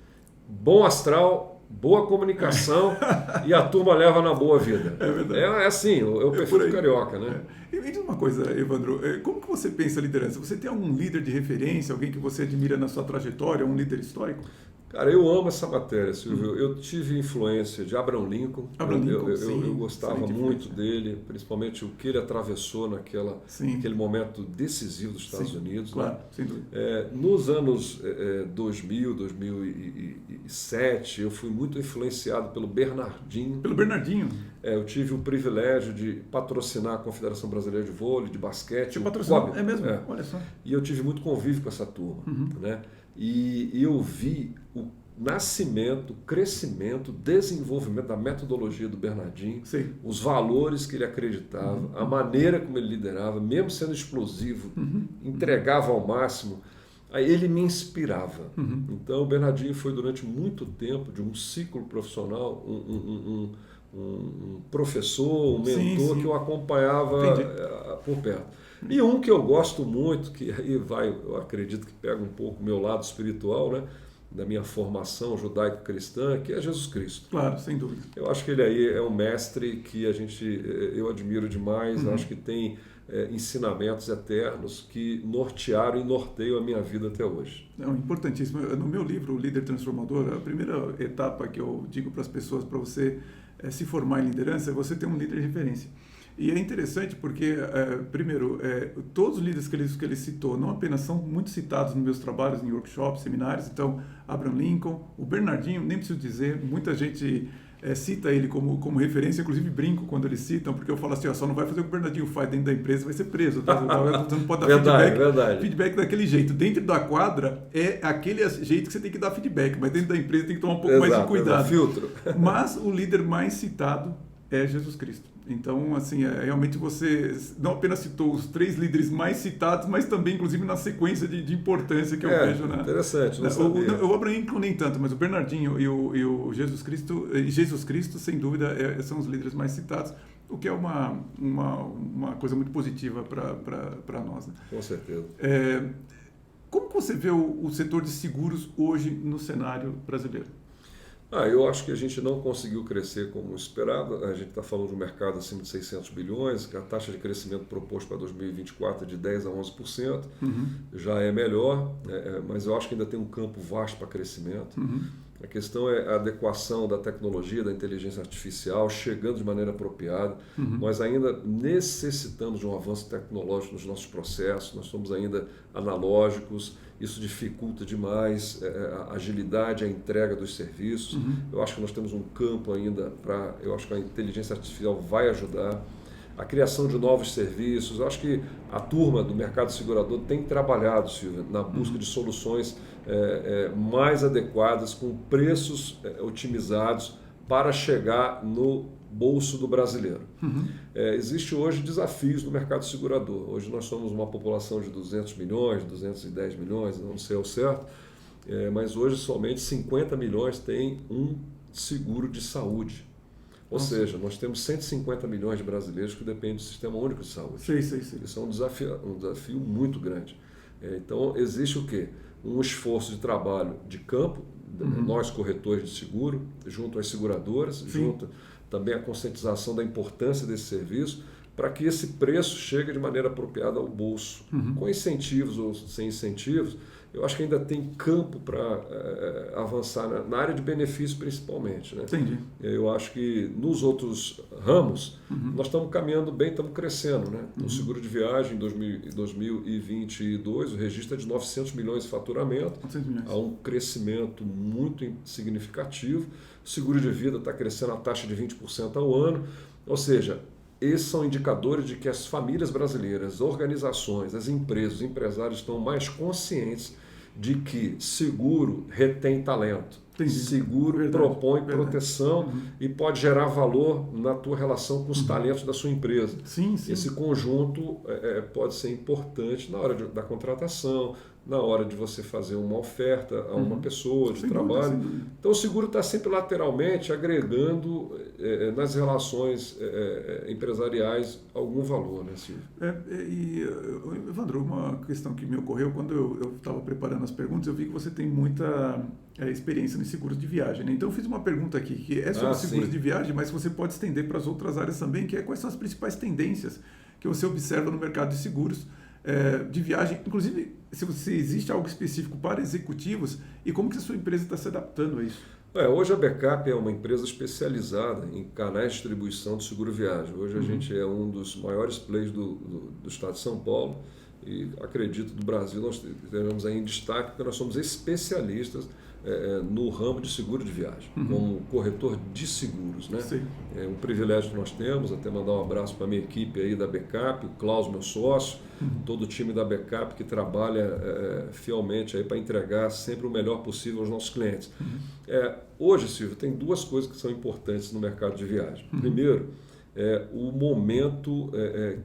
bom astral, boa comunicação e a turma leva na boa vida. É verdade. É assim, é o perfil do carioca, né? E me diz uma coisa, Evandro, como que você pensa a liderança? Você tem algum líder de referência, alguém que você admira na sua trajetória, um líder histórico? Cara, eu amo essa matéria, Silvio. Eu tive influência de Abraham Lincoln. Eu gostava muito dele, principalmente o que ele atravessou naquele momento decisivo dos Estados Unidos. Claro, né? sem dúvida. Nos anos 2000, 2007, eu fui muito influenciado pelo Bernardinho. Pelo Bernardinho? Eu tive o privilégio de patrocinar a Confederação Brasileira de Vôlei, de basquete. Você patrocinou? É mesmo? Olha só. E eu tive muito convívio com essa turma, né? E eu vi o nascimento, crescimento, desenvolvimento da metodologia do Bernardinho, os valores que ele acreditava, a maneira como ele liderava, mesmo sendo explosivo, entregava ao máximo, aí ele me inspirava. Então o Bernardinho foi durante muito tempo de um ciclo profissional, um professor, um mentor que eu acompanhava por perto. E um que eu gosto muito, que aí eu acredito que pega um pouco o meu lado espiritual, né, da minha formação judaico-cristã, que é Jesus Cristo. Claro, sem dúvida. Eu acho que ele aí é um mestre que eu admiro demais, acho que tem ensinamentos eternos que nortearam e norteiam a minha vida até hoje. Importantíssimo. No meu livro, O Líder Transformador, a primeira etapa que eu digo para as pessoas, para você se formar em liderança, é você ter um líder de referência. E é interessante porque, primeiro, todos os líderes que ele citou, não apenas são muito citados nos meus trabalhos, em workshops, seminários, então, Abraham Lincoln, o Bernardinho, nem preciso dizer, muita gente cita ele como referência, inclusive brinco quando eles citam, porque eu falo assim, só não vai fazer o que o Bernardinho faz dentro da empresa, vai ser preso, tá? Você não pode dar feedback daquele jeito. Dentro da quadra, é aquele jeito que você tem que dar feedback, mas dentro da empresa tem que tomar um pouco mais de cuidado. Filtro. Mas o líder mais citado é Jesus Cristo. Então, assim, realmente você não apenas citou os 3 líderes mais citados, mas também, inclusive, na sequência de importância que eu vejo. Interessante, não sabia. O Abraham Lincoln nem tanto, mas o Bernardinho e o Jesus Cristo, sem dúvida, são os líderes mais citados, o que é uma coisa muito positiva para nós. Né? Com certeza. Como você vê o setor de seguros hoje no cenário brasileiro? Eu acho que a gente não conseguiu crescer como esperado. A gente está falando de um mercado acima de 600 bilhões, que a taxa de crescimento proposta para 2024 é de 10% a 11%, já é melhor, mas eu acho que ainda tem um campo vasto para crescimento. A questão é a adequação da tecnologia, da inteligência artificial, chegando de maneira apropriada. Nós ainda necessitamos de um avanço tecnológico nos nossos processos, nós somos ainda analógicos, isso dificulta demais a agilidade, a entrega dos serviços. Eu acho que nós temos um campo ainda eu acho que a inteligência artificial vai ajudar. A criação de novos serviços, eu acho que a turma do mercado segurador tem trabalhado, Silvia, na busca de soluções mais adequadas, com preços otimizados para chegar no bolso do brasileiro. Existe hoje desafios no mercado segurador. Hoje nós somos uma população de 200 milhões, 210 milhões, não sei ao certo, mas hoje somente 50 milhões têm um seguro de saúde. Ou seja, nós temos 150 milhões de brasileiros que dependem do Sistema Único de Saúde. Sim. Isso é um desafio muito grande. Então, existe o quê? Um esforço de trabalho de campo, nós corretores de seguro, junto às seguradoras, junto também à conscientização da importância desse serviço, para que esse preço chegue de maneira apropriada ao bolso. Com incentivos ou sem incentivos, eu acho que ainda tem campo para avançar na área de benefício principalmente. Né? Entendi. Eu acho que nos outros ramos nós estamos caminhando bem, estamos crescendo. Né? O seguro de viagem em 2022, o registro é de 900 milhões de faturamento, há um crescimento muito significativo. O seguro de vida está crescendo a taxa de 20% ao ano, ou seja, esses são indicadores de que as famílias brasileiras, as organizações, as empresas, os empresários estão mais conscientes de que seguro retém talento. Entendi. Seguro propõe proteção e pode gerar valor na tua relação com os talentos da sua empresa. Sim. Esse conjunto pode ser importante na hora da contratação, na hora de você fazer uma oferta a uma pessoa de trabalho. Sem dúvida. Então o seguro está sempre lateralmente agregando nas relações empresariais algum valor, né, Silvio? Evandro, uma questão que me ocorreu quando eu estava preparando as perguntas, eu vi que você tem muita experiência em seguros de viagem, né? Então eu fiz uma pergunta aqui que é sobre seguros de viagem, mas você pode estender para as outras áreas também, que é quais são as principais tendências que você observa no mercado de seguros de viagem, inclusive se existe algo específico para executivos e como que a sua empresa está se adaptando a isso. Hoje a Backup é uma empresa especializada em canais de distribuição de seguro viagem. Hoje a gente é um dos maiores players do estado de São Paulo e acredito do Brasil nós teremos aí em destaque porque nós somos especialistas no ramo de seguro de viagem, como corretor de seguros. Né? É um privilégio que nós temos, até mandar um abraço para a minha equipe aí da Backup, o Klaus, meu sócio, todo o time da Backup que trabalha fielmente para entregar sempre o melhor possível aos nossos clientes. Hoje, Silvio, tem duas coisas que são importantes no mercado de viagem. Primeiro, o momento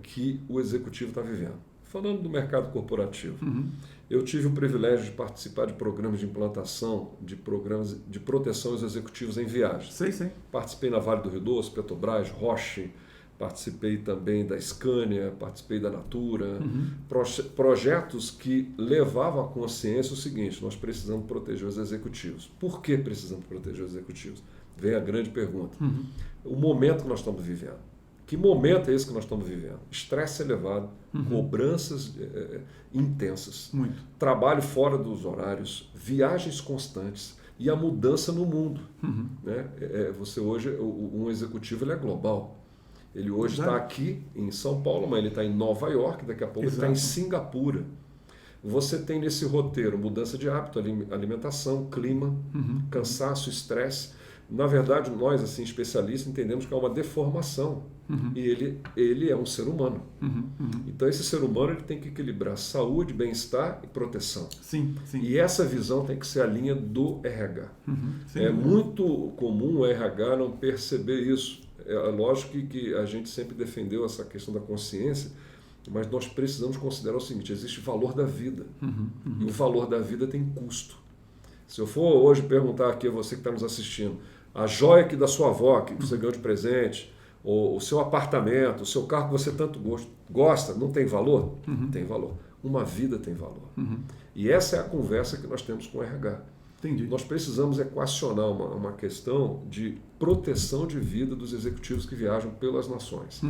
que o executivo está vivendo. Falando do mercado corporativo, eu tive o privilégio de participar de programas de implantação, de programas de proteção aos executivos em viagens. Sei. Participei na Vale do Rio Doce, Petrobras, Roche, participei também da Scania, participei da Natura, projetos que levavam à consciência o seguinte: nós precisamos proteger os executivos. Por que precisamos proteger os executivos? Vem a grande pergunta. O momento que nós estamos vivendo. Que momento é esse que nós estamos vivendo? Estresse elevado, cobranças intensas, trabalho fora dos horários, viagens constantes e a mudança no mundo. Né? Você hoje, um executivo ele é global. Ele hoje está aqui em São Paulo, mas ele está em Nova York, daqui a pouco ele está em Singapura. Você tem nesse roteiro mudança de hábito, alimentação, clima, cansaço, estresse. Na verdade, nós, assim, especialistas, entendemos que é uma deformação. E ele é um ser humano. Então, esse ser humano ele tem que equilibrar saúde, bem-estar e proteção. Sim. E essa visão tem que ser a linha do RH. Muito comum o RH não perceber isso. É lógico que a gente sempre defendeu essa questão da consciência, mas nós precisamos considerar o seguinte: existe valor da vida. E o valor da vida tem custo. Se eu for hoje perguntar aqui a você que está nos assistindo, a joia aqui da sua avó, que você ganhou de presente, ou o seu apartamento, o seu carro que você tanto gosta, não tem valor? Tem valor. Uma vida tem valor. E essa é a conversa que nós temos com o RH. Entendi. Nós precisamos equacionar uma questão de proteção de vida dos executivos que viajam pelas nações.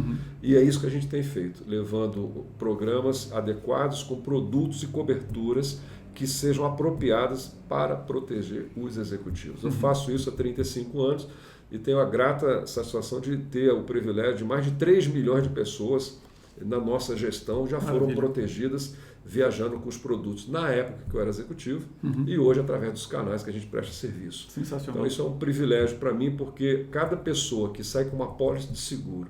E é isso que a gente tem feito, levando programas adequados com produtos e coberturas que sejam apropriadas para proteger os executivos. Eu faço isso há 35 anos e tenho a grata satisfação de ter o privilégio de mais de 3 milhões de pessoas na nossa gestão já foram protegidas viajando com os produtos na época que eu era executivo e hoje através dos canais que a gente presta serviço. Sensacional. Então isso é um privilégio para mim, porque cada pessoa que sai com uma pólice de seguro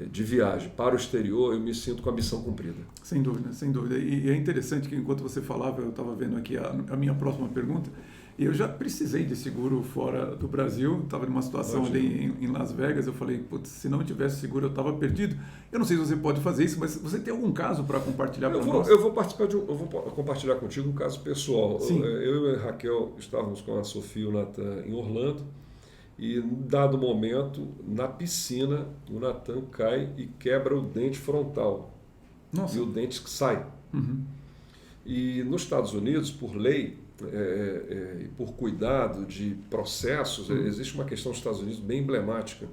de viagem para o exterior, eu me sinto com a missão cumprida. Sem dúvida, sem dúvida. E é interessante que enquanto você falava, eu estava vendo aqui a minha próxima pergunta. Eu já precisei de seguro fora do Brasil, estava numa situação ali em Las Vegas, eu falei, putz, se não tivesse seguro eu estava perdido. Eu não sei se você pode fazer isso, mas você tem algum caso para compartilhar com nós? Eu vou compartilhar contigo um caso pessoal. Sim. Eu e a Raquel estávamos com a Sofia e o Natan em Orlando e, em dado momento, na piscina, o Natan cai e quebra o dente frontal. Nossa. E o dente sai. E nos Estados Unidos, por lei, e por cuidado de processos, existe uma questão nos Estados Unidos bem emblemática.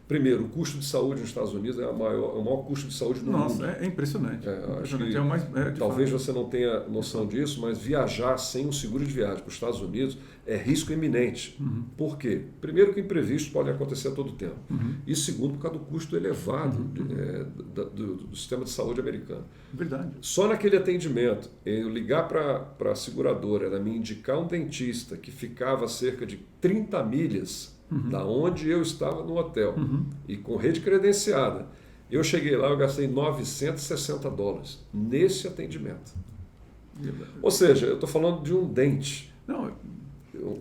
Primeiro, o custo de saúde nos Estados Unidos é o maior custo de saúde do mundo. Nossa, é impressionante. Talvez você não tenha noção disso, mas viajar sem um seguro de viagem para os Estados Unidos é risco iminente. Por quê? Primeiro, que imprevistos podem acontecer a todo tempo. E segundo, por causa do custo elevado do sistema de saúde americano. Verdade. Só naquele atendimento, eu ligar para a seguradora, ela me indicar um dentista que ficava a cerca de 30 milhas da onde eu estava no hotel e com rede credenciada. Eu cheguei lá, eu gastei $960 nesse atendimento. Ou seja, eu estou falando de um dente. Não,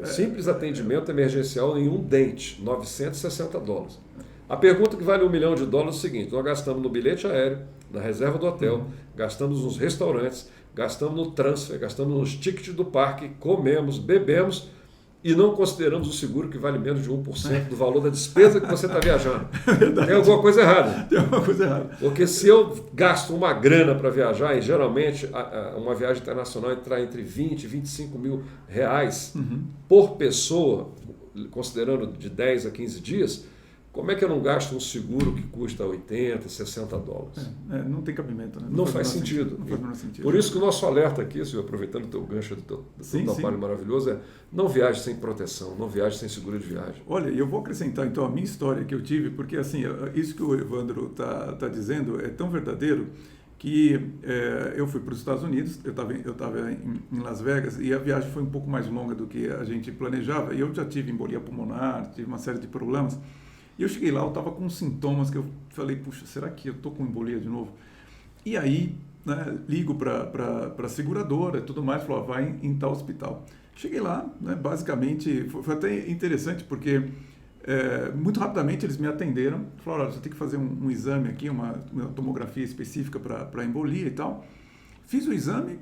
simples atendimento emergencial em um dente, $960. A pergunta que vale $1 milhão é o seguinte: nós gastamos no bilhete aéreo, na reserva do hotel, gastamos nos restaurantes, gastamos no transfer, gastamos nos tickets do parque, comemos, bebemos, e não consideramos o seguro que vale menos de 1% do valor da despesa que você está viajando. Tem alguma coisa errada. Tem alguma coisa errada. Porque se eu gasto uma grana para viajar, e geralmente uma viagem internacional está entre 20 e 25 mil reais por pessoa, considerando de 10 a 15 dias, como é que eu não gasto um seguro que custa $80, $60? Não tem cabimento, né? Não faz sentido. Por isso que o nosso alerta aqui, Silvio, aproveitando o teu gancho do teu trabalho maravilhoso, é não viaje sem proteção, não viaje sem seguro de viagem. Olha, eu vou acrescentar então a minha história que eu tive, porque assim, isso que o Evandro está dizendo é tão verdadeiro que eu fui para os Estados Unidos, eu estava em Las Vegas e a viagem foi um pouco mais longa do que a gente planejava, e eu já tive embolia pulmonar, tive uma série de problemas. E eu cheguei lá, eu estava com sintomas que eu falei, puxa, será que eu estou com embolia de novo? E aí, né, ligo para a seguradora e tudo mais, falou, vai em tal hospital. Cheguei lá, né, basicamente, foi até interessante, porque muito rapidamente eles me atenderam, falaram, olha, você tem que fazer um exame aqui, uma tomografia específica para embolia e tal. Fiz o exame,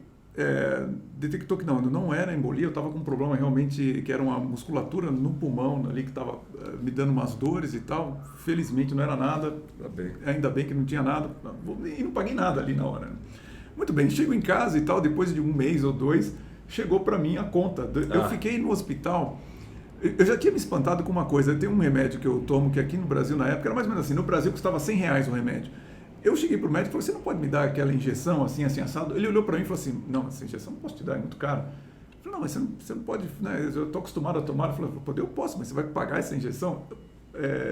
detectou que não era embolia, eu estava com um problema realmente que era uma musculatura no pulmão ali que estava me dando umas dores e tal. Felizmente não era nada, ainda bem que não tinha nada e não paguei nada ali na hora. Muito bem, chego em casa e tal, depois de 1 mês ou 2, chegou para mim a conta. Eu fiquei no hospital, eu já tinha me espantado com uma coisa, tem um remédio que eu tomo que aqui no Brasil na época era mais ou menos assim, no Brasil custava R$100 o remédio. Eu cheguei para o médico e falei, você não pode me dar aquela injeção assim, assado? Ele olhou para mim e falou assim, não, essa injeção não posso te dar, é muito cara. Eu falei, não, mas você não pode, né? Eu estou acostumado a tomar. Eu falei, eu posso, mas você vai pagar essa injeção?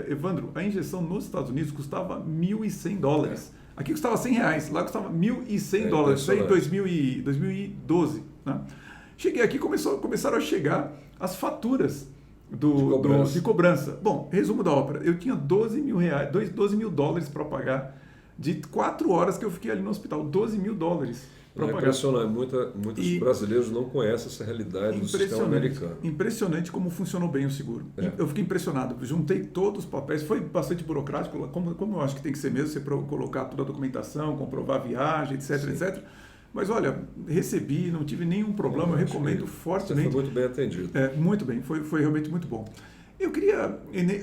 Evandro, a injeção nos Estados Unidos custava $1.100. Aqui custava R$100, lá custava $1.100, isso aí em 2012. Né? Cheguei aqui, começaram a chegar as faturas de cobrança. Bom, resumo da ópera, eu tinha $12 mil para pagar de 4 horas que eu fiquei ali no hospital, $12 mil para pagar. Impressionante, muitos brasileiros não conhecem essa realidade do sistema americano. Impressionante como funcionou bem o seguro. Eu fiquei impressionado, juntei todos os papéis, foi bastante burocrático, como eu acho que tem que ser mesmo, você colocar toda a documentação, comprovar a viagem, etc, etc. Mas olha, recebi, não tive nenhum problema, eu recomendo fortemente. Você foi muito bem atendido. Muito bem, foi realmente muito bom. Eu queria,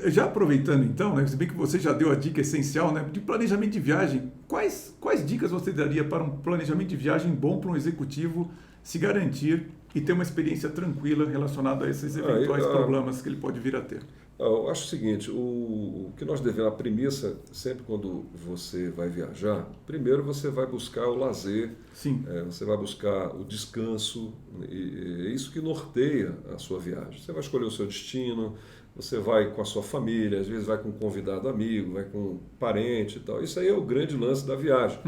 já aproveitando então, né, se bem que você já deu a dica essencial, né, de planejamento de viagem, quais dicas você daria para um planejamento de viagem bom para um executivo se garantir e ter uma experiência tranquila relacionada a esses eventuais problemas que ele pode vir a ter? Eu acho o seguinte, o que nós devemos, a premissa, sempre quando você vai viajar, primeiro você vai buscar o lazer, você vai buscar o descanso, e é isso que norteia a sua viagem. Você vai escolher o seu destino, você vai com a sua família, às vezes vai com um convidado amigo, vai com um parente e tal. Isso aí é o grande lance da viagem.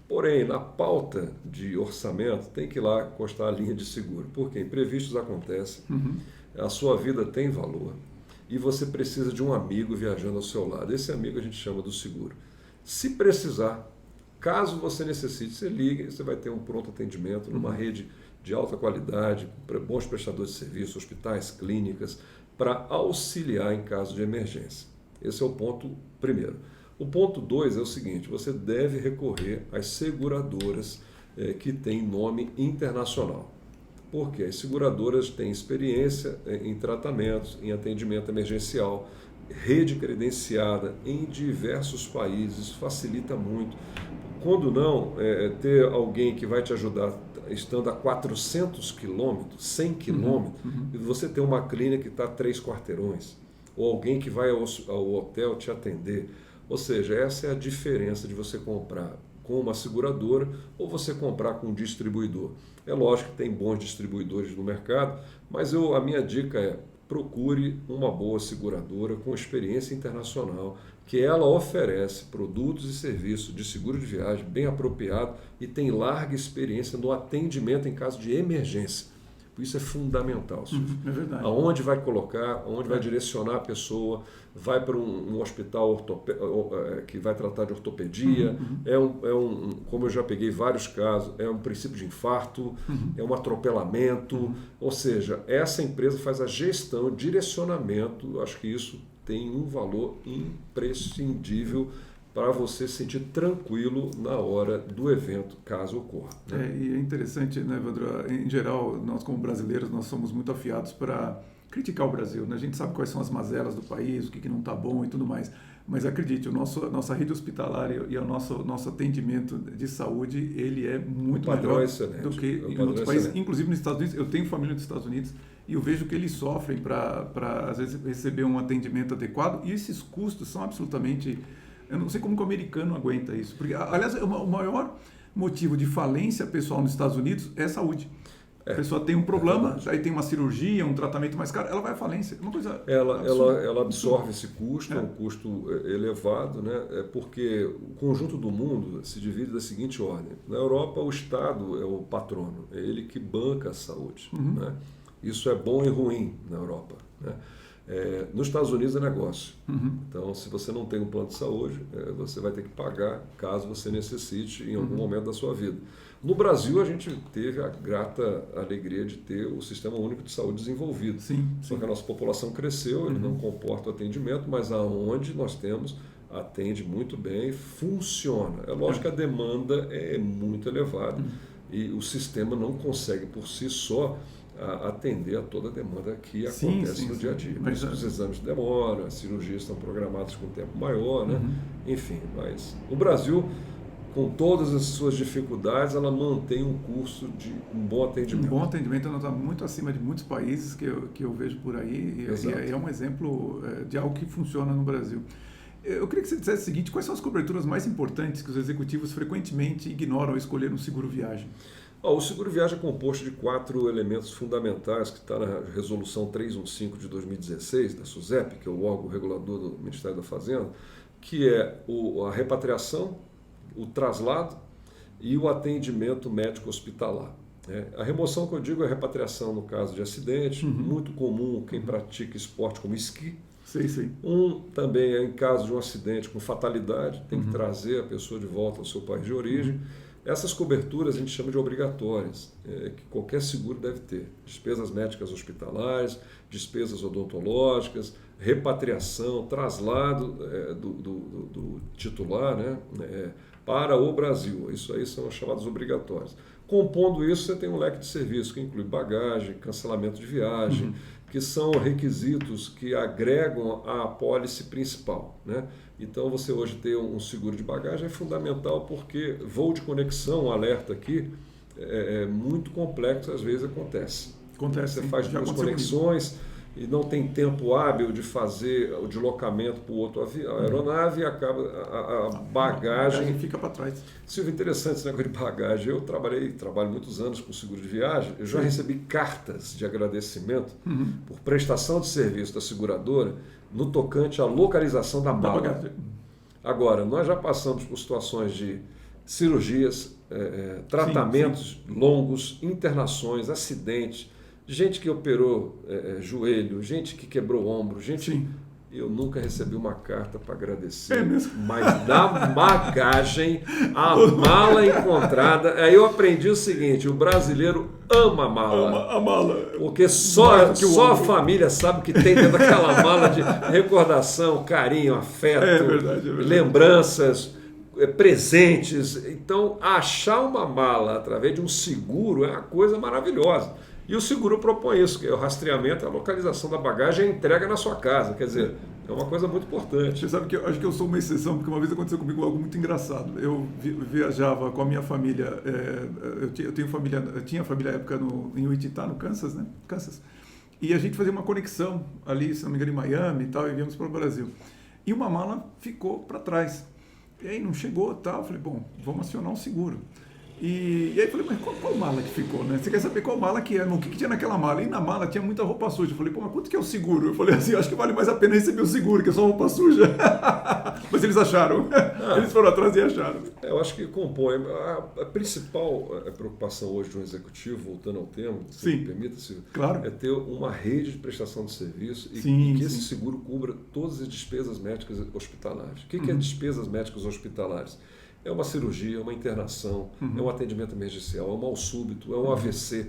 Porém, na pauta de orçamento, tem que ir lá constar a linha de seguro, porque imprevistos acontecem, a sua vida tem valor, e você precisa de um amigo viajando ao seu lado. Esse amigo a gente chama do seguro. Se precisar, caso você necessite, você liga e você vai ter um pronto atendimento numa rede de alta qualidade, bons prestadores de serviço, hospitais, clínicas, para auxiliar em caso de emergência. Esse é o ponto primeiro. O ponto 2 é o seguinte, você deve recorrer às seguradoras que têm nome internacional. Porque as seguradoras têm experiência em tratamentos, em atendimento emergencial, rede credenciada em diversos países, facilita muito. Quando não, ter alguém que vai te ajudar estando a 400 quilômetros, 100 quilômetros, e você tem uma clínica que está a 3 quarteirões, ou alguém que vai ao hotel te atender. Ou seja, essa é a diferença de você comprar com uma seguradora ou você comprar com um distribuidor. É lógico que tem bons distribuidores no mercado, mas a minha dica é procure uma boa seguradora com experiência internacional, que ela oferece produtos e serviços de seguro de viagem bem apropriado e tem larga experiência no atendimento em caso de emergência. Isso é fundamental. É verdade. Aonde vai colocar, aonde vai direcionar a pessoa, vai para um hospital que vai tratar de ortopedia, como eu já peguei vários casos, é um princípio de infarto, é um atropelamento, ou seja, essa empresa faz a gestão, direcionamento, acho que isso tem um valor imprescindível para você se sentir tranquilo na hora do evento, caso ocorra. Né? E é interessante, né, Evandro? Em geral, nós como brasileiros, nós somos muito afiados para criticar o Brasil. Né? A gente sabe quais são as mazelas do país, o que não está bom e tudo mais. Mas acredite, a nossa rede hospitalar e o nosso atendimento de saúde, ele é muito melhor do que em outros países. Inclusive nos Estados Unidos, eu tenho família nos Estados Unidos e eu vejo que eles sofrem para às vezes, receber um atendimento adequado, e esses custos são absolutamente... Eu não sei como que o americano aguenta isso. Porque, aliás, o maior motivo de falência pessoal nos Estados Unidos é saúde. A pessoa tem um problema, aí tem uma cirurgia, um tratamento mais caro, ela vai à falência. Uma coisa ela absorve esse custo, é um custo elevado, né? Porque o conjunto do mundo se divide da seguinte ordem. Na Europa, o Estado é o patrono, é ele que banca a saúde. Né? Isso é bom e ruim na Europa. Né? Nos Estados Unidos é negócio. Então, se você não tem um plano de saúde, você vai ter que pagar caso você necessite em algum momento da sua vida. No Brasil, a gente teve a grata alegria de ter o Sistema Único de Saúde desenvolvido. Só que a nossa população cresceu, ele não comporta o atendimento, mas aonde nós temos, atende muito bem, funciona. É lógico que a demanda é muito elevada e o sistema não consegue por si só atender a toda a demanda que acontece no dia a dia. Mas os exames demoram, as cirurgias estão programadas com tempo maior, né? Enfim, mas o Brasil, com todas as suas dificuldades, ela mantém um curso de um bom atendimento. Um bom atendimento está muito acima de muitos países que eu vejo por aí, e é um exemplo de algo que funciona no Brasil. Eu queria que você dissesse o seguinte: quais são as coberturas mais importantes que os executivos frequentemente ignoram ao escolher um seguro viagem? O seguro viagem é composto de 4 elementos fundamentais que está na Resolução 315 de 2016, da SUSEP, que é o órgão regulador do Ministério da Fazenda, que é a repatriação, o traslado e o atendimento médico hospitalar. A remoção que eu digo é a repatriação no caso de acidente, muito comum quem pratica esporte como esqui. Também é em caso de um acidente com fatalidade, tem que trazer a pessoa de volta ao seu país de origem. Essas coberturas a gente chama de obrigatórias, que qualquer seguro deve ter. Despesas médicas hospitalares, despesas odontológicas, repatriação, traslado do titular, né, para o Brasil. Isso aí são as chamadas obrigatórias. Compondo isso, você tem um leque de serviços que inclui bagagem, cancelamento de viagem, que são requisitos que agregam à apólice principal, né? Então, você hoje ter um seguro de bagagem é fundamental, porque voo de conexão, um alerta aqui, é muito complexo, às vezes acontece. Você faz 2 conexões e não tem tempo hábil de fazer o deslocamento para o outro aeronave e acaba a bagagem fica para trás. Silvio, interessante esse negócio de bagagem. Eu trabalho muitos anos com seguro de viagem, eu já recebi cartas de agradecimento por prestação de serviço da seguradora no tocante à localização da mala. Agora, nós já passamos por situações de cirurgias, tratamentos longos, internações, acidentes, gente que operou joelho, gente que quebrou ombro, gente... Eu nunca recebi uma carta para agradecer. É mesmo? Mas na bagagem, a mala encontrada... Aí eu aprendi o seguinte, o brasileiro ama a mala. Ama a mala. Porque só a família sabe o que tem dentro daquela mala de recordação, carinho, afeto, É verdade. lembranças, presentes. Então, achar uma mala através de um seguro é uma coisa maravilhosa. E o seguro propõe isso, que é o rastreamento, a localização da bagagem e a entrega na sua casa. Quer dizer, é uma coisa muito importante. Você sabe que eu acho que eu sou uma exceção, porque uma vez aconteceu comigo algo muito engraçado. Eu viajava com a minha família, eu tinha família na época em Wichita, no Kansas, né? Kansas. E a gente fazia uma conexão ali, se não me engano, em Miami e tal, e viemos para o Brasil. E uma mala ficou para trás. E aí não chegou tal, eu falei, bom, vamos acionar um seguro. E aí eu falei, mas qual mala que ficou, né? Você quer saber qual mala que é? O que tinha naquela mala? E na mala tinha muita roupa suja. Eu falei, pô, mas quanto que é o seguro? Eu falei assim, acho que vale mais a pena receber o seguro, que é só roupa suja. Mas eles acharam. Eles foram atrás e acharam. Eu acho que compõe. A principal preocupação hoje de um executivo, voltando ao tema, se me permita, Silvio, claro, é ter uma rede de prestação de serviço e que esse seguro cubra todas as despesas médicas hospitalares. O que é despesas médicas hospitalares? É uma cirurgia, é uma internação, é um atendimento emergencial, é um mal súbito, é um AVC,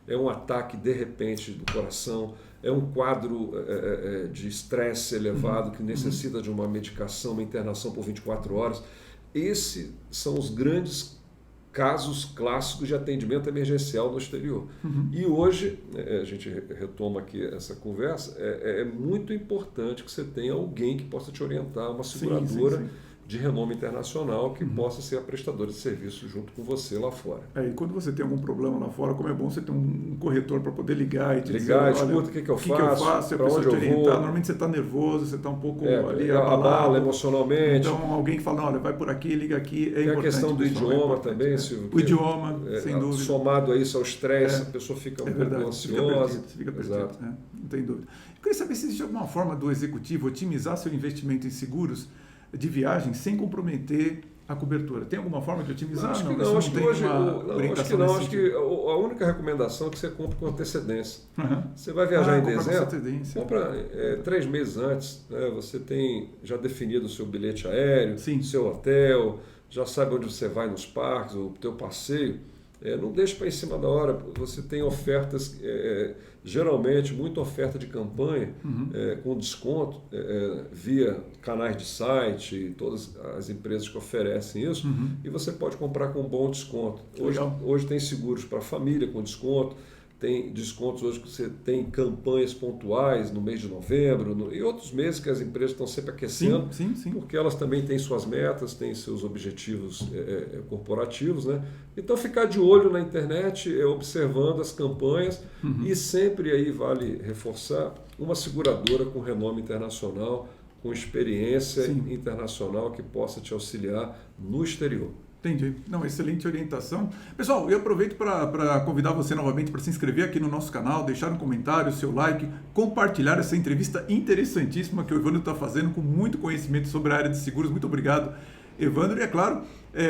é um ataque de repente do coração, é um quadro de estresse elevado que necessita de uma medicação, uma internação por 24 horas. Esses são os grandes casos clássicos de atendimento emergencial no exterior. E hoje, a gente retoma aqui essa conversa, é muito importante que você tenha alguém que possa te orientar, uma seguradora de renome internacional que possa ser a prestadora de serviço junto com você lá fora. E quando você tem algum problema lá fora, como é bom você ter um corretor para poder ligar e te dizer, escuta o que eu faço, para onde eu vou. Normalmente você está nervoso, você está um pouco ali abalado emocionalmente. Então alguém fala, olha, vai por aqui, liga aqui, Tem a questão do idioma também, Silvio. O idioma, sem dúvida. Somado a isso ao estresse, a pessoa fica um pouco ansiosa. Fica perdido, não tem dúvida. Eu queria saber se existe alguma forma do executivo otimizar seu investimento em seguros de viagem sem comprometer a cobertura. Tem alguma forma de otimizar? Acho que não. Acho que a única recomendação é que você compre com antecedência. Você vai viajar em dezembro, compra 3 meses antes. Né? Você tem já definido o seu bilhete aéreo, seu hotel, já sabe onde você vai nos parques, o teu passeio. Não deixe para em cima da hora. Você tem ofertas, geralmente, muita oferta de campanha com desconto via canais de site, todas as empresas que oferecem isso, e você pode comprar com bom desconto. Hoje tem seguros para família com desconto, tem descontos hoje que você tem campanhas pontuais no mês de novembro e outros meses que as empresas estão sempre aquecendo, porque elas também têm suas metas, têm seus objetivos corporativos, né? Então ficar de olho na internet, observando as campanhas e sempre aí vale reforçar uma seguradora com renome internacional, com experiência internacional que possa te auxiliar no exterior. Entendi. Não, excelente orientação. Pessoal, eu aproveito para convidar você novamente para se inscrever aqui no nosso canal, deixar um comentário, seu like, compartilhar essa entrevista interessantíssima que o Evandro está fazendo com muito conhecimento sobre a área de seguros. Muito obrigado, Evandro. E é claro,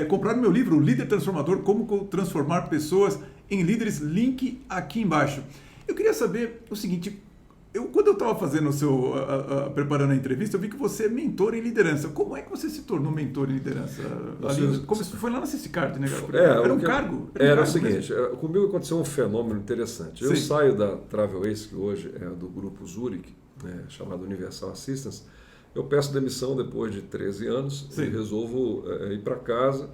comprar meu livro, O Líder Transformador, Como Transformar Pessoas em Líderes, link aqui embaixo. Eu queria saber o seguinte... Quando eu estava fazendo preparando a entrevista, eu vi que você é mentor em liderança. Como é que você se tornou mentor em liderança? Foi lá na CICICARD, né? Era um cargo? Era o seguinte, comigo aconteceu um fenômeno interessante. Eu saio da Travel Ace, que hoje é do grupo Zurich, chamado Universal Assistance. Eu peço demissão depois de 13 anos e resolvo ir para casa.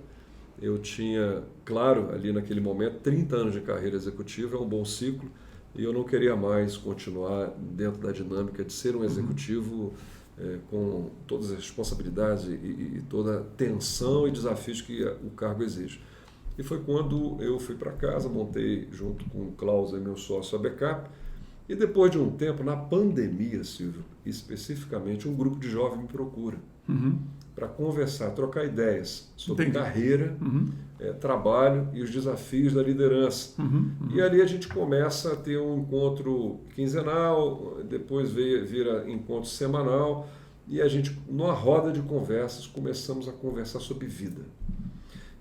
Eu tinha, claro, ali naquele momento, 30 anos de carreira executiva, é um bom ciclo. E eu não queria mais continuar dentro da dinâmica de ser um executivo com todas as responsabilidades e toda a tensão e desafios que o cargo exige. E foi quando eu fui para casa, montei junto com o Klaus, meu sócio, a Backup, E depois de um tempo, na pandemia, Silvio, especificamente, um grupo de jovens me procura para conversar, trocar ideias sobre carreira, trabalho e os desafios da liderança. E ali a gente começa a ter um encontro quinzenal, depois vira encontro semanal, e a gente, numa roda de conversas, começamos a conversar sobre vida.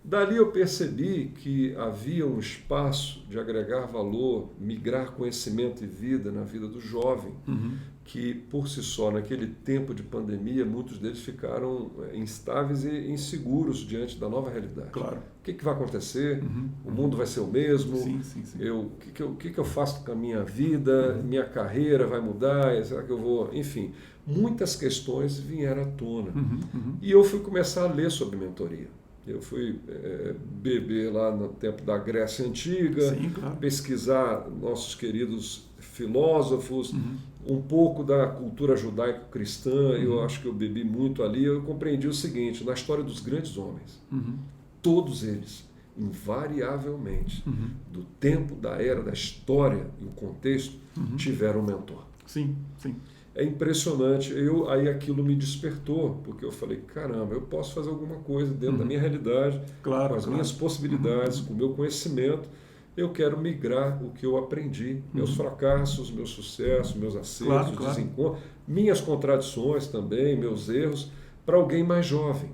Dali eu percebi que havia um espaço de agregar valor, migrar conhecimento e vida na vida do jovem, que por si só, naquele tempo de pandemia, muitos deles ficaram instáveis e inseguros diante da nova realidade. Claro. O que vai acontecer? O mundo vai ser o mesmo? Sim. O que eu faço com a minha vida? Minha carreira vai mudar? Será que eu vou... Enfim, muitas questões vieram à tona. E eu fui começar a ler sobre mentoria. Eu fui beber lá no tempo da Grécia Antiga, claro. Pesquisar nossos queridos filósofos, um pouco da cultura judaico-cristã, eu acho que eu bebi muito ali. Eu compreendi o seguinte: na história dos grandes homens, todos eles, invariavelmente, do tempo, da era, da história e o contexto, tiveram um mentor. Sim. É impressionante. Aí aquilo me despertou, porque eu falei, caramba, eu posso fazer alguma coisa dentro da minha realidade, com as minhas possibilidades, com o meu conhecimento. Eu quero migrar o que eu aprendi, meus fracassos, meus sucessos, meus acertos, desencontros, minhas contradições também, meus erros, para alguém mais jovem.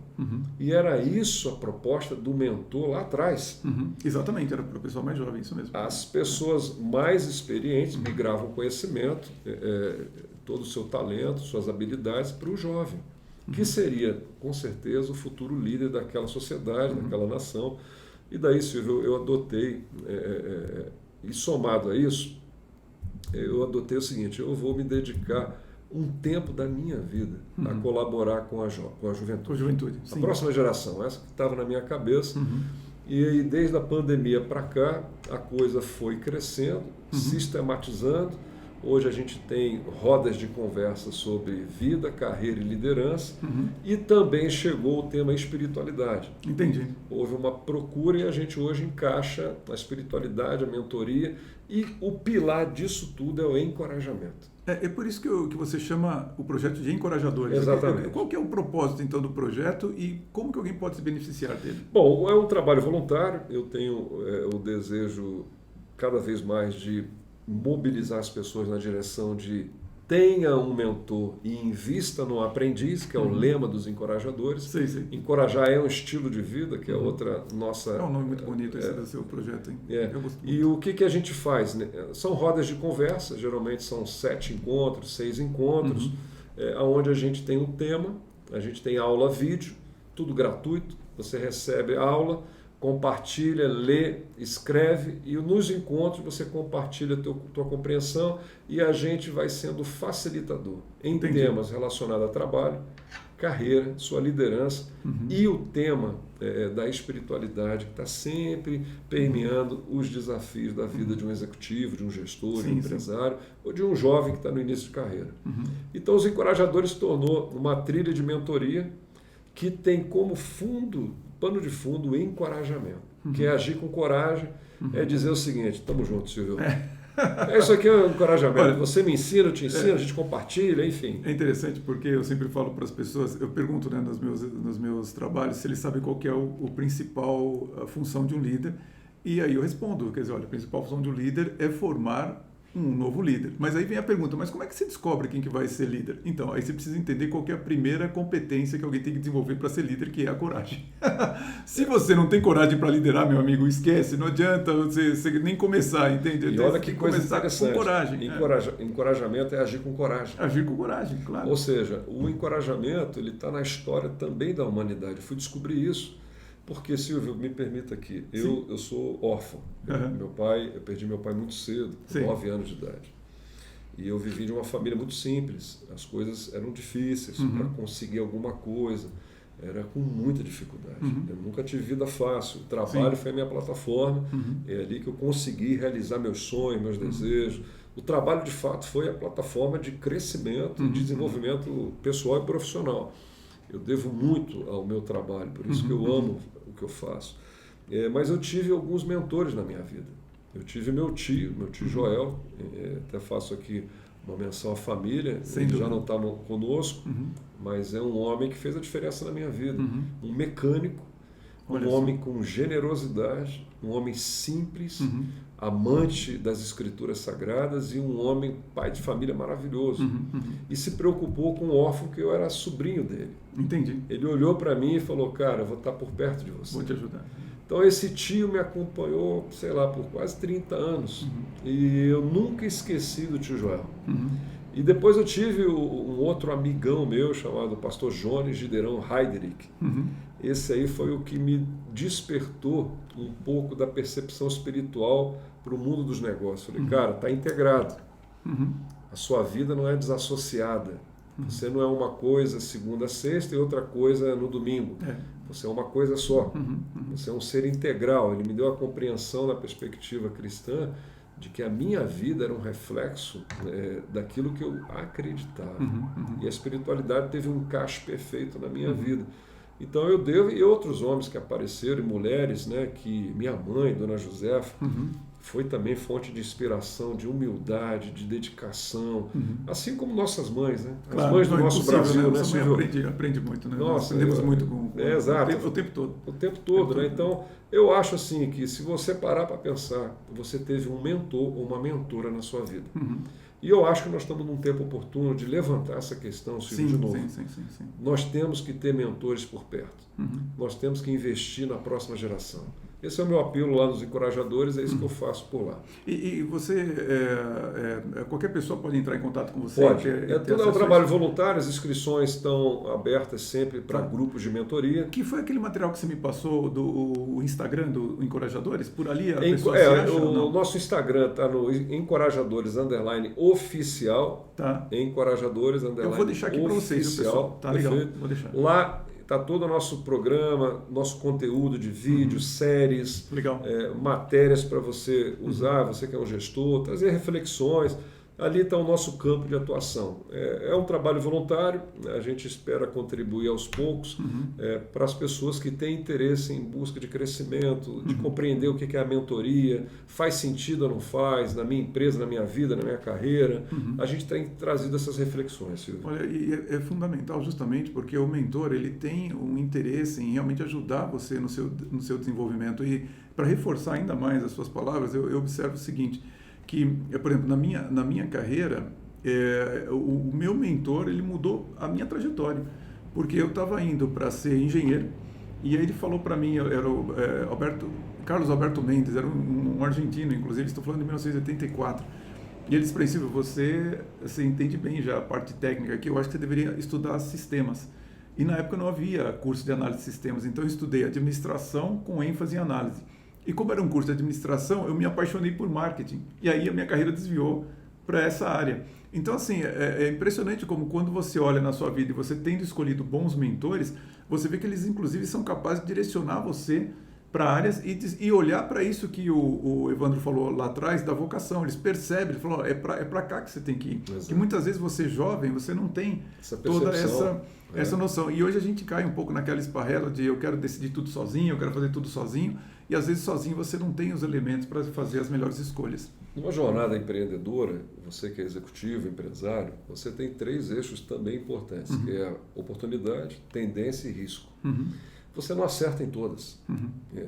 E era isso a proposta do mentor lá atrás. Exatamente, era para o pessoal mais jovem, isso mesmo. As pessoas mais experientes migravam conhecimento, todo o seu talento, suas habilidades para o jovem, que seria, com certeza, o futuro líder daquela sociedade, daquela nação. E daí, Silvio, eu adotei, e somado a isso, eu adotei o seguinte: eu vou me dedicar um tempo da minha vida a colaborar com a juventude. Com a juventude, sim. A próxima geração, essa que estava na minha cabeça. E aí, desde a pandemia para cá, a coisa foi crescendo, sistematizando. Hoje a gente tem rodas de conversa sobre vida, carreira e liderança, e também chegou o tema espiritualidade. Entendi. Houve uma procura e a gente hoje encaixa a espiritualidade, a mentoria, e o pilar disso tudo é o encorajamento. É por isso que você chama o projeto de encorajadores. Exatamente. Qual que é o propósito, então, do projeto e como que alguém pode se beneficiar dele? Bom, é um trabalho voluntário. Eu tenho o desejo cada vez mais de mobilizar as pessoas na direção de tenha um mentor e invista no aprendiz, que é o lema dos encorajadores. Sim. Encorajar é um estilo de vida, que é outra nossa... É um nome muito bonito esse do seu projeto, hein? E o que a gente faz? São rodas de conversa, geralmente são 7 encontros, 6 encontros, onde a gente tem um tema, a gente tem aula vídeo, tudo gratuito, você recebe a aula, compartilha, lê, escreve, e nos encontros você compartilha a tua compreensão e a gente vai sendo facilitador em temas relacionados a trabalho, carreira, sua liderança e o tema da espiritualidade que está sempre permeando os desafios da vida de um executivo, de um gestor, de um empresário ou de um jovem que está no início de carreira. Então os encorajadores se tornou uma trilha de mentoria que tem como pano de fundo o encorajamento, que é agir com coragem, é dizer o seguinte: estamos juntos, Silvio. Isso aqui é um encorajamento. Olha, você me ensina, eu te ensino, a gente compartilha, enfim. É interessante porque eu sempre falo para as pessoas, eu pergunto nos meus trabalhos se eles sabem qual que é o principal função de um líder, e aí eu respondo, quer dizer, olha, a principal função de um líder é formar um novo líder. Mas aí vem a pergunta, mas como é que você descobre quem que vai ser líder? Então, aí você precisa entender qual que é a primeira competência que alguém tem que desenvolver para ser líder, que é a coragem. Se você não tem coragem para liderar, meu amigo, esquece, não adianta você nem começar, entende? E olha que coisa interessante. Com coragem. Encorajamento é agir com coragem. Agir com coragem, claro. Ou seja, o encorajamento ele está na história também da humanidade. Eu fui descobrir isso. Porque, Silvio, me permita aqui, eu sou órfão. Eu perdi meu pai muito cedo, com 9 anos de idade. E eu vivi de uma família muito simples. As coisas eram difíceis para conseguir alguma coisa. Era com muita dificuldade. Eu nunca tive vida fácil. O trabalho foi a minha plataforma. É ali que eu consegui realizar meus sonhos, meus desejos. O trabalho, de fato, foi a plataforma de crescimento e desenvolvimento pessoal e profissional. Eu devo muito ao meu trabalho, por isso que eu amo o que eu faço. Mas eu tive alguns mentores na minha vida. Eu tive meu tio Joel, até faço aqui uma menção à família, eles já não estavam conosco, mas é um homem que fez a diferença na minha vida. Um mecânico, um homem com generosidade, um homem simples, amante das escrituras sagradas e um homem, pai de família maravilhoso. E se preocupou com o órfão, que eu era sobrinho dele. Entendi. Ele olhou para mim e falou, cara, eu vou estar por perto de você. Vou te ajudar. Então esse tio me acompanhou, sei lá, por quase 30 anos. E eu nunca esqueci do tio Joel. E depois eu tive um outro amigão meu, chamado pastor Jones Gideirão Heiderich. Esse aí foi o que me despertou um pouco da percepção espiritual para o mundo dos negócios. Falei, cara, está integrado. A sua vida não é desassociada. Você não é uma coisa segunda a sexta e outra coisa no domingo. Você é uma coisa só. Você é um ser integral. Ele me deu a compreensão na perspectiva cristã de que a minha vida era um reflexo daquilo que eu acreditava. E a espiritualidade teve um encaixe perfeito na minha vida. Então eu devo, e outros homens que apareceram, e mulheres, né, que minha mãe, Dona Josefa, foi também fonte de inspiração, de humildade, de dedicação, assim como nossas mães, né? As Claro, mães do nosso Brasil, né? Nossa mãe aprende muito, né? Nossa, Nós aprendemos muito com exato. O tempo todo. O tempo todo, né? Então, eu acho assim que se você parar para pensar, você teve um mentor ou uma mentora na sua vida. E eu acho que nós estamos num tempo oportuno de levantar essa questão, Silvio, de novo. Sim. Nós temos que ter mentores por perto. Nós temos que investir na próxima geração. Esse é o meu apelo lá nos Encorajadores, é isso que eu faço por lá. E você, qualquer pessoa pode entrar em contato com você? Pode. Tudo é um trabalho voluntário, as inscrições estão abertas sempre para grupos de mentoria. Que foi aquele material que você me passou do Instagram do Encorajadores? Por ali a pessoa se acha ou não? O nosso Instagram está no Encorajadores_oficial. Tá. Encorajadores_oficial. Eu vou deixar aqui para vocês, pessoal. Tá legal, vou deixar. Lá está todo o nosso programa, nosso conteúdo de vídeos, séries, matérias para você usar, você que é um gestor, trazer reflexões. Ali está o nosso campo de atuação. É um trabalho voluntário, a gente espera contribuir aos poucos para as pessoas que têm interesse em busca de crescimento, de compreender o que é a mentoria, faz sentido ou não faz, na minha empresa, na minha vida, na minha carreira. A gente tem trazido essas reflexões, Silvio. Olha, e é fundamental justamente porque o mentor ele tem um interesse em realmente ajudar você no seu desenvolvimento. E para reforçar ainda mais as suas palavras, eu observo o seguinte, que, por exemplo, na minha carreira, o meu mentor ele mudou a minha trajetória, porque eu estava indo para ser engenheiro, e aí ele falou para mim, era o Carlos Alberto Mendes, era um argentino, inclusive, estou falando de 1984, e ele disse para mim, Silvio, você entende bem já a parte técnica aqui, eu acho que você deveria estudar sistemas. E na época não havia curso de análise de sistemas, então eu estudei administração com ênfase em análise. E como era um curso de administração, eu me apaixonei por marketing. E aí a minha carreira desviou para essa área. Então, assim, é impressionante como quando você olha na sua vida e você tendo escolhido bons mentores, você vê que eles, inclusive, são capazes de direcionar você para áreas e olhar para isso que o Evandro falou lá atrás, da vocação. Eles percebem, ele falou, é para cá que você tem que ir. Exato. Que muitas vezes você jovem, você não tem toda essa noção. E hoje a gente cai um pouco naquela esparrela de eu quero decidir tudo sozinho, eu quero fazer tudo sozinho. E às vezes sozinho você não tem os elementos para fazer as melhores escolhas. Numa jornada empreendedora, você que é executivo, empresário, você tem 3 eixos também importantes, que é a oportunidade, tendência e risco. Você não acerta em todas.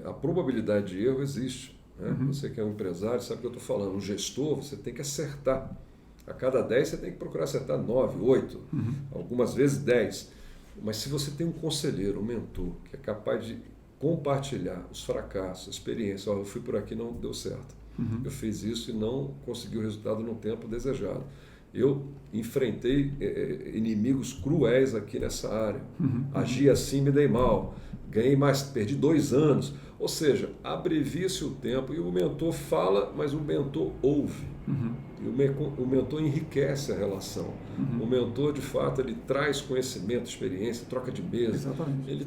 A probabilidade de erro existe. Né? Você que é um empresário sabe o que eu estou falando. Um gestor, você tem que acertar. A cada 10 você tem que procurar acertar 9, 8, algumas vezes 10. Mas se você tem um conselheiro, um mentor, que é capaz de compartilhar os fracassos, a experiência, eu fui por aqui e não deu certo. Eu fiz isso e não consegui o resultado no tempo desejado. Eu enfrentei inimigos cruéis aqui nessa área. Agi assim, me dei mal. Ganhei mais, perdi 2 anos. Ou seja, abrevia-se o tempo e o mentor fala, mas o mentor ouve. E o mentor enriquece a relação. O mentor, de fato, ele traz conhecimento, experiência, troca de mesa. Exatamente. Ele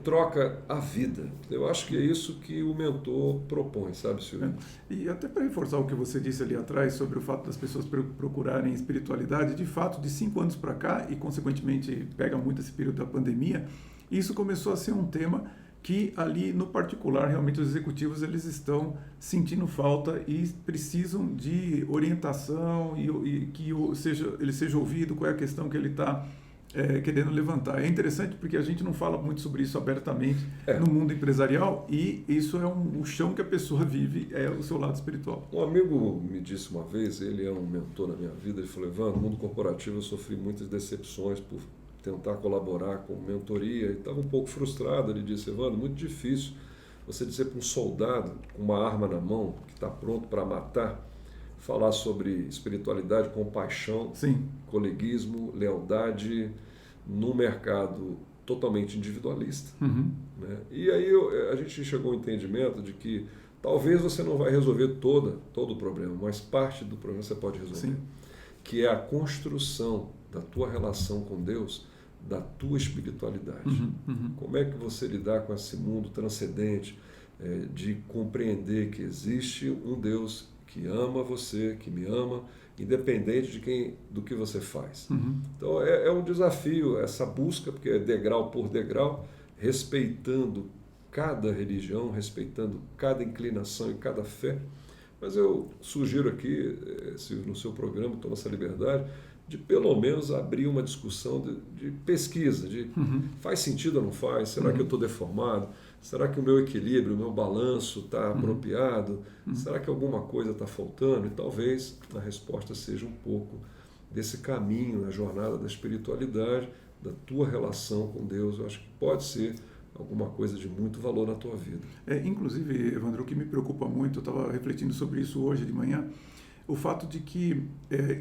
troca a vida. Eu acho que é isso que o mentor propõe, sabe, Silvio? E até para reforçar o que você disse ali atrás sobre o fato das pessoas procurarem espiritualidade, de fato, de 5 anos para cá, e consequentemente pega muito esse período da pandemia, isso começou a ser um tema que ali no particular realmente os executivos eles estão sentindo falta e precisam de orientação e que ele seja ouvido, qual é a questão que ele está querendo levantar. É interessante porque a gente não fala muito sobre isso abertamente no mundo empresarial e isso é o chão que a pessoa vive, é o seu lado espiritual. Um amigo me disse uma vez, ele é um mentor na minha vida, ele falou: Evandro, no mundo corporativo eu sofri muitas decepções por tentar colaborar com mentoria e estava um pouco frustrado. Ele disse: Evandro, muito difícil você dizer para um soldado com uma arma na mão, que está pronto para matar, falar sobre espiritualidade, compaixão, coleguismo, lealdade, num mercado totalmente individualista. Né? E aí a gente chegou ao entendimento de que talvez você não vai resolver todo o problema, mas parte do problema você pode resolver, que é a construção da tua relação com Deus, da tua espiritualidade. Como é que você lidar com esse mundo transcendente, de compreender que existe um Deus que ama você, que me ama, independente do que você faz. Então é um desafio essa busca, porque é degrau por degrau, respeitando cada religião, respeitando cada inclinação e cada fé. Mas eu sugiro aqui, se no seu programa toma essa liberdade, de pelo menos abrir uma discussão de pesquisa, de faz sentido ou não faz? Será que eu estou deformado? Será que o meu equilíbrio, o meu balanço está apropriado? Será que alguma coisa está faltando? E talvez a resposta seja um pouco desse caminho, na jornada da espiritualidade, da tua relação com Deus. Eu acho que pode ser alguma coisa de muito valor na tua vida. Inclusive, Evandro, o que me preocupa muito, eu estava refletindo sobre isso hoje de manhã, o fato de que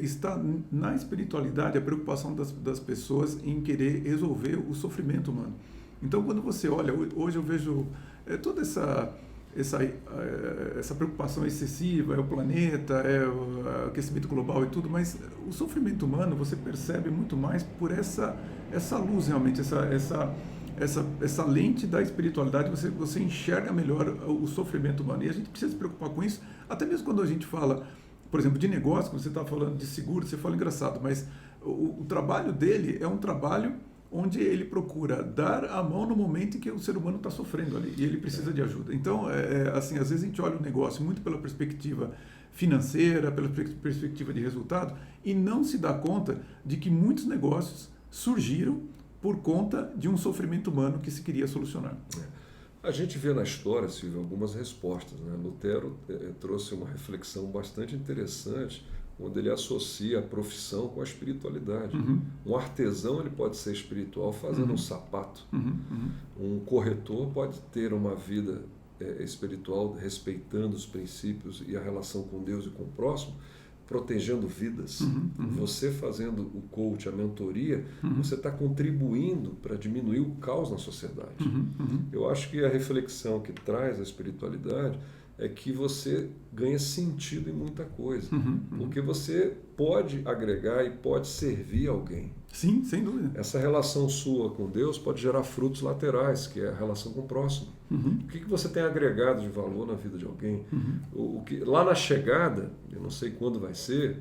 está na espiritualidade a preocupação das pessoas em querer resolver o sofrimento humano. Então, quando você olha, hoje eu vejo toda essa preocupação excessiva, é o planeta, é o aquecimento global e tudo, mas o sofrimento humano você percebe muito mais por essa luz realmente, essa lente da espiritualidade, você enxerga melhor o sofrimento humano. E a gente precisa se preocupar com isso, até mesmo quando a gente fala, por exemplo, de negócio, quando você está falando de seguro, você fala engraçado, mas o trabalho dele é um trabalho onde ele procura dar a mão no momento em que o ser humano está sofrendo ali e ele precisa de ajuda. Então, assim, às vezes a gente olha o negócio muito pela perspectiva financeira, pela perspectiva de resultado e não se dá conta de que muitos negócios surgiram por conta de um sofrimento humano que se queria solucionar. A gente vê na história, Silvio, algumas respostas, né? Lutero trouxe uma reflexão bastante interessante, onde ele associa a profissão com a espiritualidade. Um artesão ele pode ser espiritual fazendo um sapato. Um corretor pode ter uma vida espiritual respeitando os princípios e a relação com Deus e com o próximo, protegendo vidas. Você fazendo o coach, a mentoria, você está contribuindo para diminuir o caos na sociedade. Eu acho que a reflexão que traz a espiritualidade é que você ganha sentido em muita coisa, porque você pode agregar e pode servir alguém. Sim, sem dúvida. Essa relação sua com Deus pode gerar frutos laterais, que é a relação com o próximo. O que você tem agregado de valor na vida de alguém? Lá na chegada, eu não sei quando vai ser,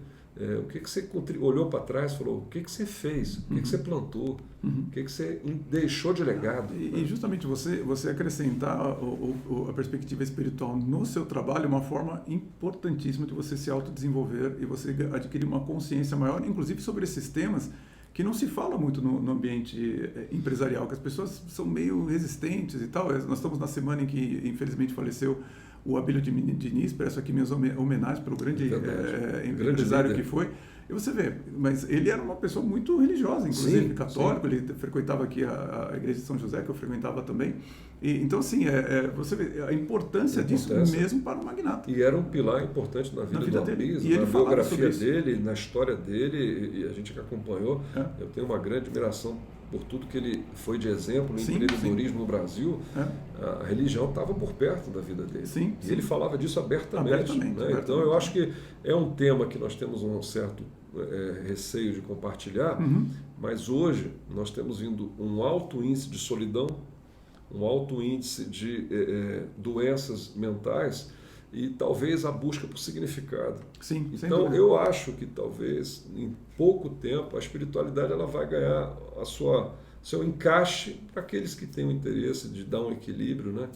o que você olhou para trás e falou, o que você fez, o que você plantou, o que você deixou de legado. E justamente você acrescentar a perspectiva espiritual no seu trabalho é uma forma importantíssima de você se autodesenvolver e você adquirir uma consciência maior, inclusive sobre esses temas que não se fala muito no ambiente empresarial, que as pessoas são meio resistentes e tal. Nós estamos na semana em que, infelizmente, faleceu o Abílio Diniz, peço aqui minhas homenagens pelo grande empresário que foi. E você vê, mas ele era uma pessoa muito religiosa, inclusive católico, ele frequentava aqui a igreja de São José, que eu frequentava também. Então, assim, você vê a importância disso mesmo para o magnata. E era um pilar importante na vida do Abílio, na biografia dele, na história dele, e a gente que acompanhou, eu tenho uma grande admiração por tudo que ele foi de exemplo no empreendedorismo no Brasil. A religião estava por perto da vida dele. E ele falava disso abertamente. Né? Então, eu acho que é um tema que nós temos um certo receio de compartilhar, mas hoje nós temos vindo um alto índice de solidão, um alto índice de doenças mentais e talvez a busca por significado. Então, eu acho que talvez em pouco tempo a espiritualidade ela vai ganhar a sua seu encaixe para aqueles que têm o interesse de dar um equilíbrio, né?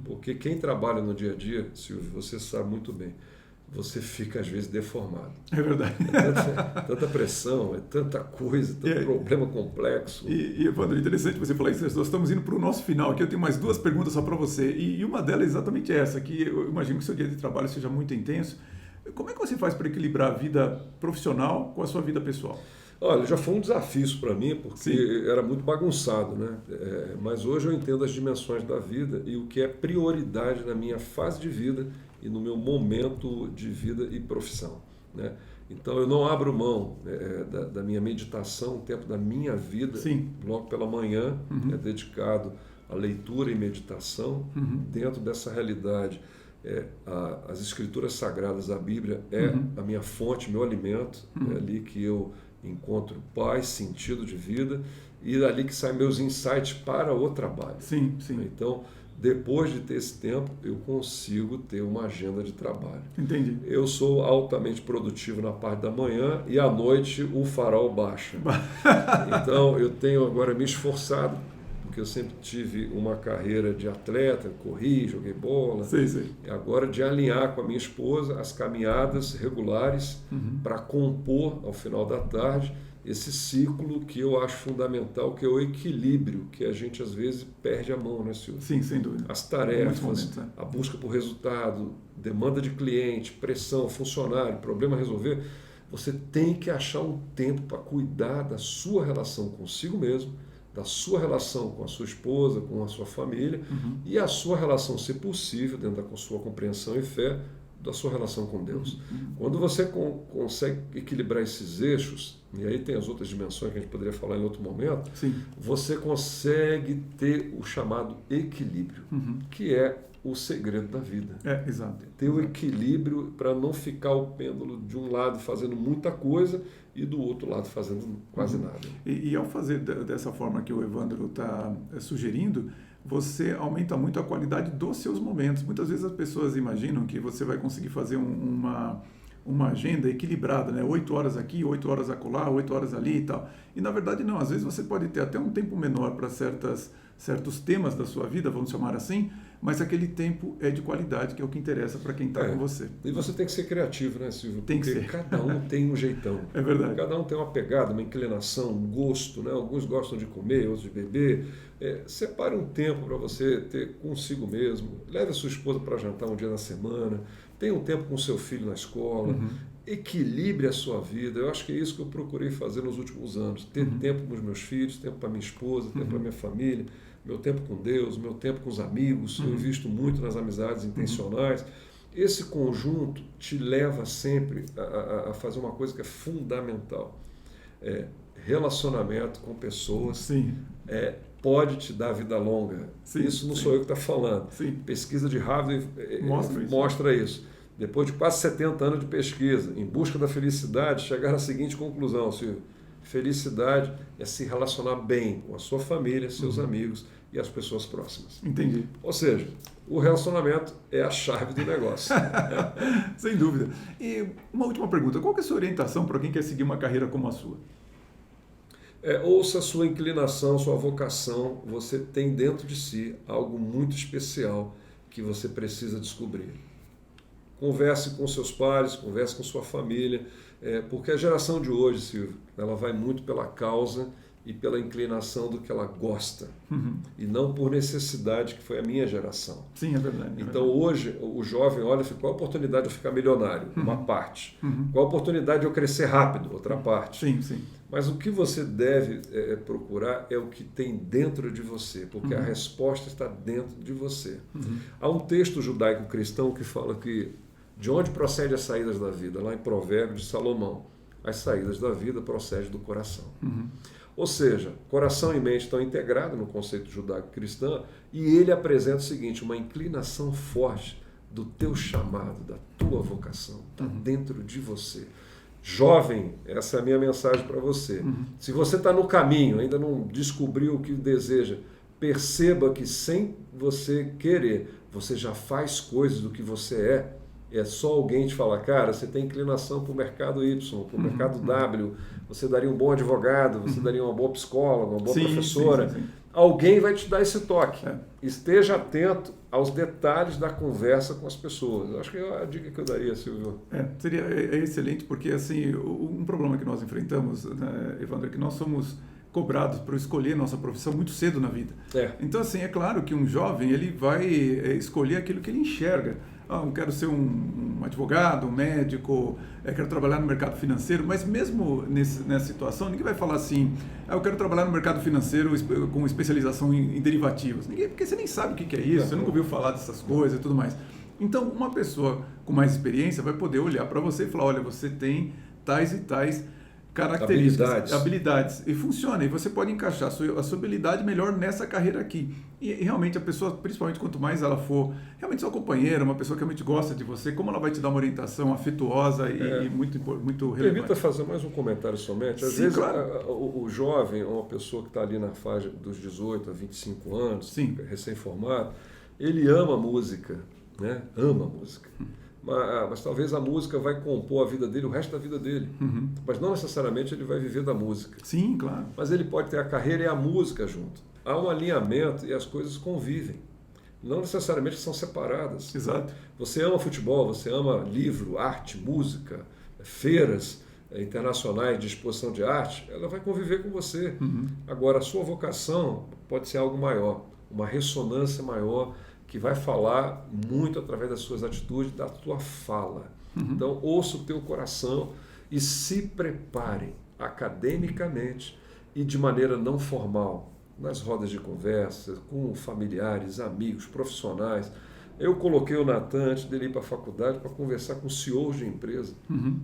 Porque quem trabalha no dia a dia, Silvio, você sabe muito bem, você fica às vezes deformado. É verdade. É tanta pressão, é tanta coisa, tanto problema complexo. E Evandro, interessante você falar isso. Nós estamos indo para o nosso final aqui. Eu tenho mais 2 perguntas só para você. E uma delas é exatamente essa, que eu imagino que o seu dia de trabalho seja muito intenso. Como é que você faz para equilibrar a vida profissional com a sua vida pessoal? Olha, já foi um desafio isso para mim, porque Sim. era muito bagunçado, né? Mas hoje eu entendo as dimensões da vida e o que é prioridade na minha fase de vida e no meu momento de vida e profissão, né? Então eu não abro mão da minha meditação, o tempo da minha vida, Sim. logo pela manhã, é dedicado à leitura e meditação dentro dessa realidade. As escrituras sagradas, a Bíblia é a minha fonte, meu alimento, é ali que eu encontro paz, sentido de vida, e dali que saem meus insights para o trabalho. Sim, sim. Então, depois de ter esse tempo, eu consigo ter uma agenda de trabalho. Entendi. Eu sou altamente produtivo na parte da manhã e à noite o farol baixa. Então, eu tenho agora me esforçado, porque eu sempre tive uma carreira de atleta, corri, joguei bola. Sei. Agora de alinhar com a minha esposa as caminhadas regulares para compor ao final da tarde esse ciclo que eu acho fundamental, que é o equilíbrio, que a gente às vezes perde a mão, né, Silvio? Sim, sem dúvida. As tarefas, momentos, a busca por resultado, demanda de cliente, pressão, funcionário, problema a resolver. Você tem que achar um tempo para cuidar da sua relação consigo mesmo, da sua relação com a sua esposa, com a sua família e a sua relação, se possível, dentro da sua compreensão e fé, da sua relação com Deus. Quando você consegue equilibrar esses eixos, e aí tem as outras dimensões que a gente poderia falar em outro momento, Sim. você consegue ter o chamado equilíbrio, que é o segredo da vida. Exato. Ter o equilíbrio para não ficar o pêndulo de um lado fazendo muita coisa e do outro lado fazendo quase nada. E ao fazer dessa forma que o Evandro está sugerindo, você aumenta muito a qualidade dos seus momentos. Muitas vezes as pessoas imaginam que você vai conseguir fazer uma agenda equilibrada, né? 8 horas aqui, 8 horas acolá, 8 horas ali e tal. E na verdade não, às vezes você pode ter até um tempo menor para certos temas da sua vida, vamos chamar assim, mas aquele tempo é de qualidade, que é o que interessa para quem está com você. E você tem que ser criativo, né, Silvio? Tem que ser. Cada um tem um jeitão. É verdade. Cada um tem uma pegada, uma inclinação, um gosto, né? Alguns gostam de comer, outros de beber. Separe um tempo para você ter consigo mesmo. Leve a sua esposa para jantar um dia na semana. Tenha um tempo com seu filho na escola. Equilibre a sua vida. Eu acho que é isso que eu procurei fazer nos últimos anos. Ter tempo com os meus filhos, tempo para minha esposa, tempo para minha família, meu tempo com Deus, meu tempo com os amigos. Eu invisto muito nas amizades intencionais. Esse conjunto te leva sempre a fazer uma coisa que é fundamental. Relacionamento com pessoas. Sim. Pode te dar vida longa. Sim, isso não sou eu que estou falando. Sim. Pesquisa de Harvard mostra isso. Depois de quase 70 anos de pesquisa, em busca da felicidade, chegaram à seguinte conclusão, Silvio: felicidade é se relacionar bem com a sua família, seus amigos e as pessoas próximas. Entendi. Ou seja, o relacionamento é a chave do negócio. Sem dúvida. E uma última pergunta: qual que é a sua orientação para quem quer seguir uma carreira como a sua? Ouça a sua inclinação, sua vocação. Você tem dentro de si algo muito especial que você precisa descobrir. Converse com seus pais, converse com sua família, porque a geração de hoje, Silvio, ela vai muito pela causa e pela inclinação do que ela gosta, e não por necessidade, que foi a minha geração. Sim, é verdade. Então hoje o jovem olha e fala: qual a oportunidade de eu ficar milionário? Uma parte. Qual a oportunidade de eu crescer rápido? Outra parte. Sim, sim. Mas o que você deve procurar é o que tem dentro de você, porque a resposta está dentro de você. Há um texto judaico-cristão que fala que de onde procede as saídas da vida? Lá em Provérbios de Salomão. As saídas da vida procedem do coração. Ou seja, coração e mente estão integrados no conceito judaico-cristão, e ele apresenta o seguinte: uma inclinação forte do teu chamado, da tua vocação, está dentro de você. Jovem, essa é a minha mensagem para você. Se você está no caminho, ainda não descobriu o que deseja, perceba que sem você querer, você já faz coisas do que você é. é só alguém te falar, cara, você tem inclinação para o mercado Y, para o mercado W, você daria um bom advogado, você daria uma boa psicóloga, uma boa professora. Sim. Alguém vai te dar esse toque. Esteja atento aos detalhes da conversa com as pessoas. Eu acho que é a dica que eu daria, Silvio. Seria excelente, porque assim, um problema que nós enfrentamos, né, Evandro, é que nós somos cobrados para escolher nossa profissão muito cedo na vida. Então, assim, é claro que um jovem ele vai escolher aquilo que ele enxerga. Eu quero ser um advogado, um médico, quero trabalhar no mercado financeiro, mas mesmo nessa situação, ninguém vai falar assim, eu quero trabalhar no mercado financeiro com especialização em derivativos. Ninguém, porque você nem sabe o que é isso, você nunca ouviu falar dessas coisas e tudo mais. Então, uma pessoa com mais experiência vai poder olhar para você e falar, olha, você tem tais e tais características, habilidades, e funciona, e você pode encaixar a sua habilidade melhor nessa carreira aqui. E realmente a pessoa, principalmente quanto mais ela for realmente sua companheira, uma pessoa que realmente gosta de você, como ela vai te dar uma orientação afetuosa e muito relevante. Permita fazer mais um comentário somente. Às vezes claro. o jovem, uma pessoa que está ali na faixa dos 18 a 25 anos, recém-formado, ele ama música, né? Ama música. Mas talvez a música vai compor a vida dele, o resto da vida dele. Mas não necessariamente ele vai viver da música. Sim, claro. Mas ele pode ter a carreira e a música junto. Há um alinhamento e as coisas convivem. Não necessariamente são separadas. Exato. Você ama futebol, você ama livro, arte, música, feiras internacionais de exposição de arte, ela vai conviver com você. Agora, a sua vocação pode ser algo maior, uma ressonância maior, que vai falar muito através das suas atitudes, da tua fala. Então, ouça o teu coração e se prepare academicamente e de maneira não formal, nas rodas de conversa, com familiares, amigos, profissionais. Eu coloquei o Natan antes dele ir para a faculdade para conversar com CEOs de empresa.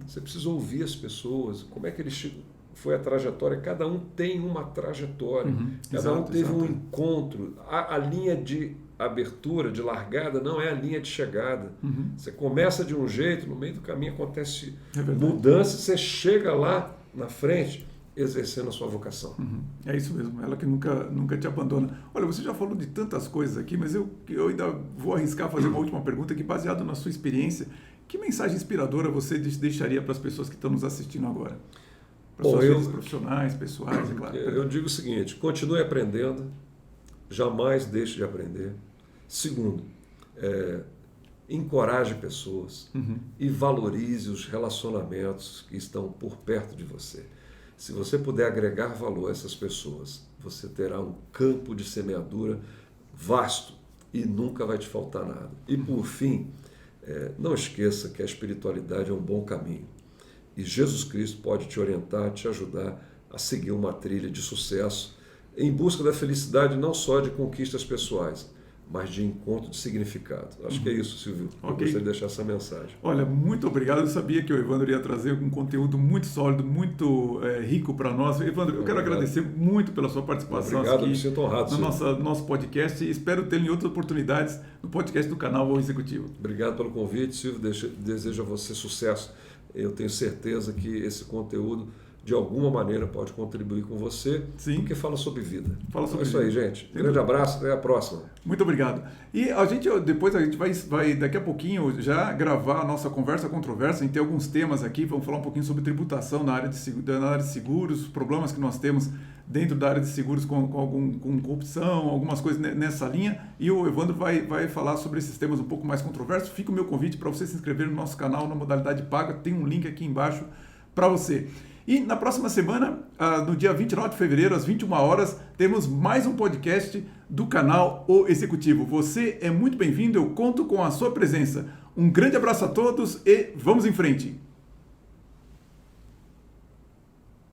Você precisa ouvir as pessoas, como é que eles foi a trajetória, cada um tem uma trajetória, cada um teve um encontro, a linha de abertura, de largada, não é a linha de chegada. Você começa de um jeito, no meio do caminho acontece mudança, você chega lá na frente exercendo a sua vocação. É isso mesmo, ela que nunca te abandona. Olha, você já falou de tantas coisas aqui, mas eu ainda vou arriscar fazer uma última pergunta que, baseado na sua experiência, que mensagem inspiradora você deixaria para as pessoas que estão nos assistindo agora? Para suas vidas profissionais, pessoais, é claro. Eu digo o seguinte, continue aprendendo, jamais deixe de aprender. Segundo, encoraje pessoas e valorize os relacionamentos que estão por perto de você. Se você puder agregar valor a essas pessoas, você terá um campo de semeadura vasto e nunca vai te faltar nada. E por fim, não esqueça que a espiritualidade é um bom caminho. E Jesus Cristo pode te orientar, te ajudar a seguir uma trilha de sucesso em busca da felicidade não só de conquistas pessoais, mas de encontro de significado. Acho que é isso, Silvio. Eu gostaria de deixar essa mensagem. Olha, muito obrigado. Eu sabia que o Evandro ia trazer um conteúdo muito sólido, muito rico para nós. Evandro, eu quero agradecer muito pela sua participação. Obrigado, aqui me sinto honrado. No nosso podcast, e espero ter em outras oportunidades no podcast do canal O Executivo. Obrigado pelo convite, Silvio. Desejo a você sucesso. Eu tenho certeza que esse conteúdo de alguma maneira pode contribuir com você, porque fala sobre vida. É isso aí, gente. Grande abraço, até a próxima. Muito obrigado. E depois a gente vai daqui a pouquinho já gravar a nossa conversa controversa, em ter alguns temas aqui, vamos falar um pouquinho sobre tributação na área de seguros, problemas que nós temos dentro da área de seguros com corrupção, algumas coisas nessa linha, e o Evandro vai falar sobre esses temas um pouco mais controversos. Fica o meu convite para você se inscrever no nosso canal na modalidade paga, tem um link aqui embaixo para você. E na próxima semana, no dia 29 de fevereiro, às 21 horas, temos mais um podcast do canal O Executivo. Você é muito bem-vindo, eu conto com a sua presença. Um grande abraço a todos e vamos em frente!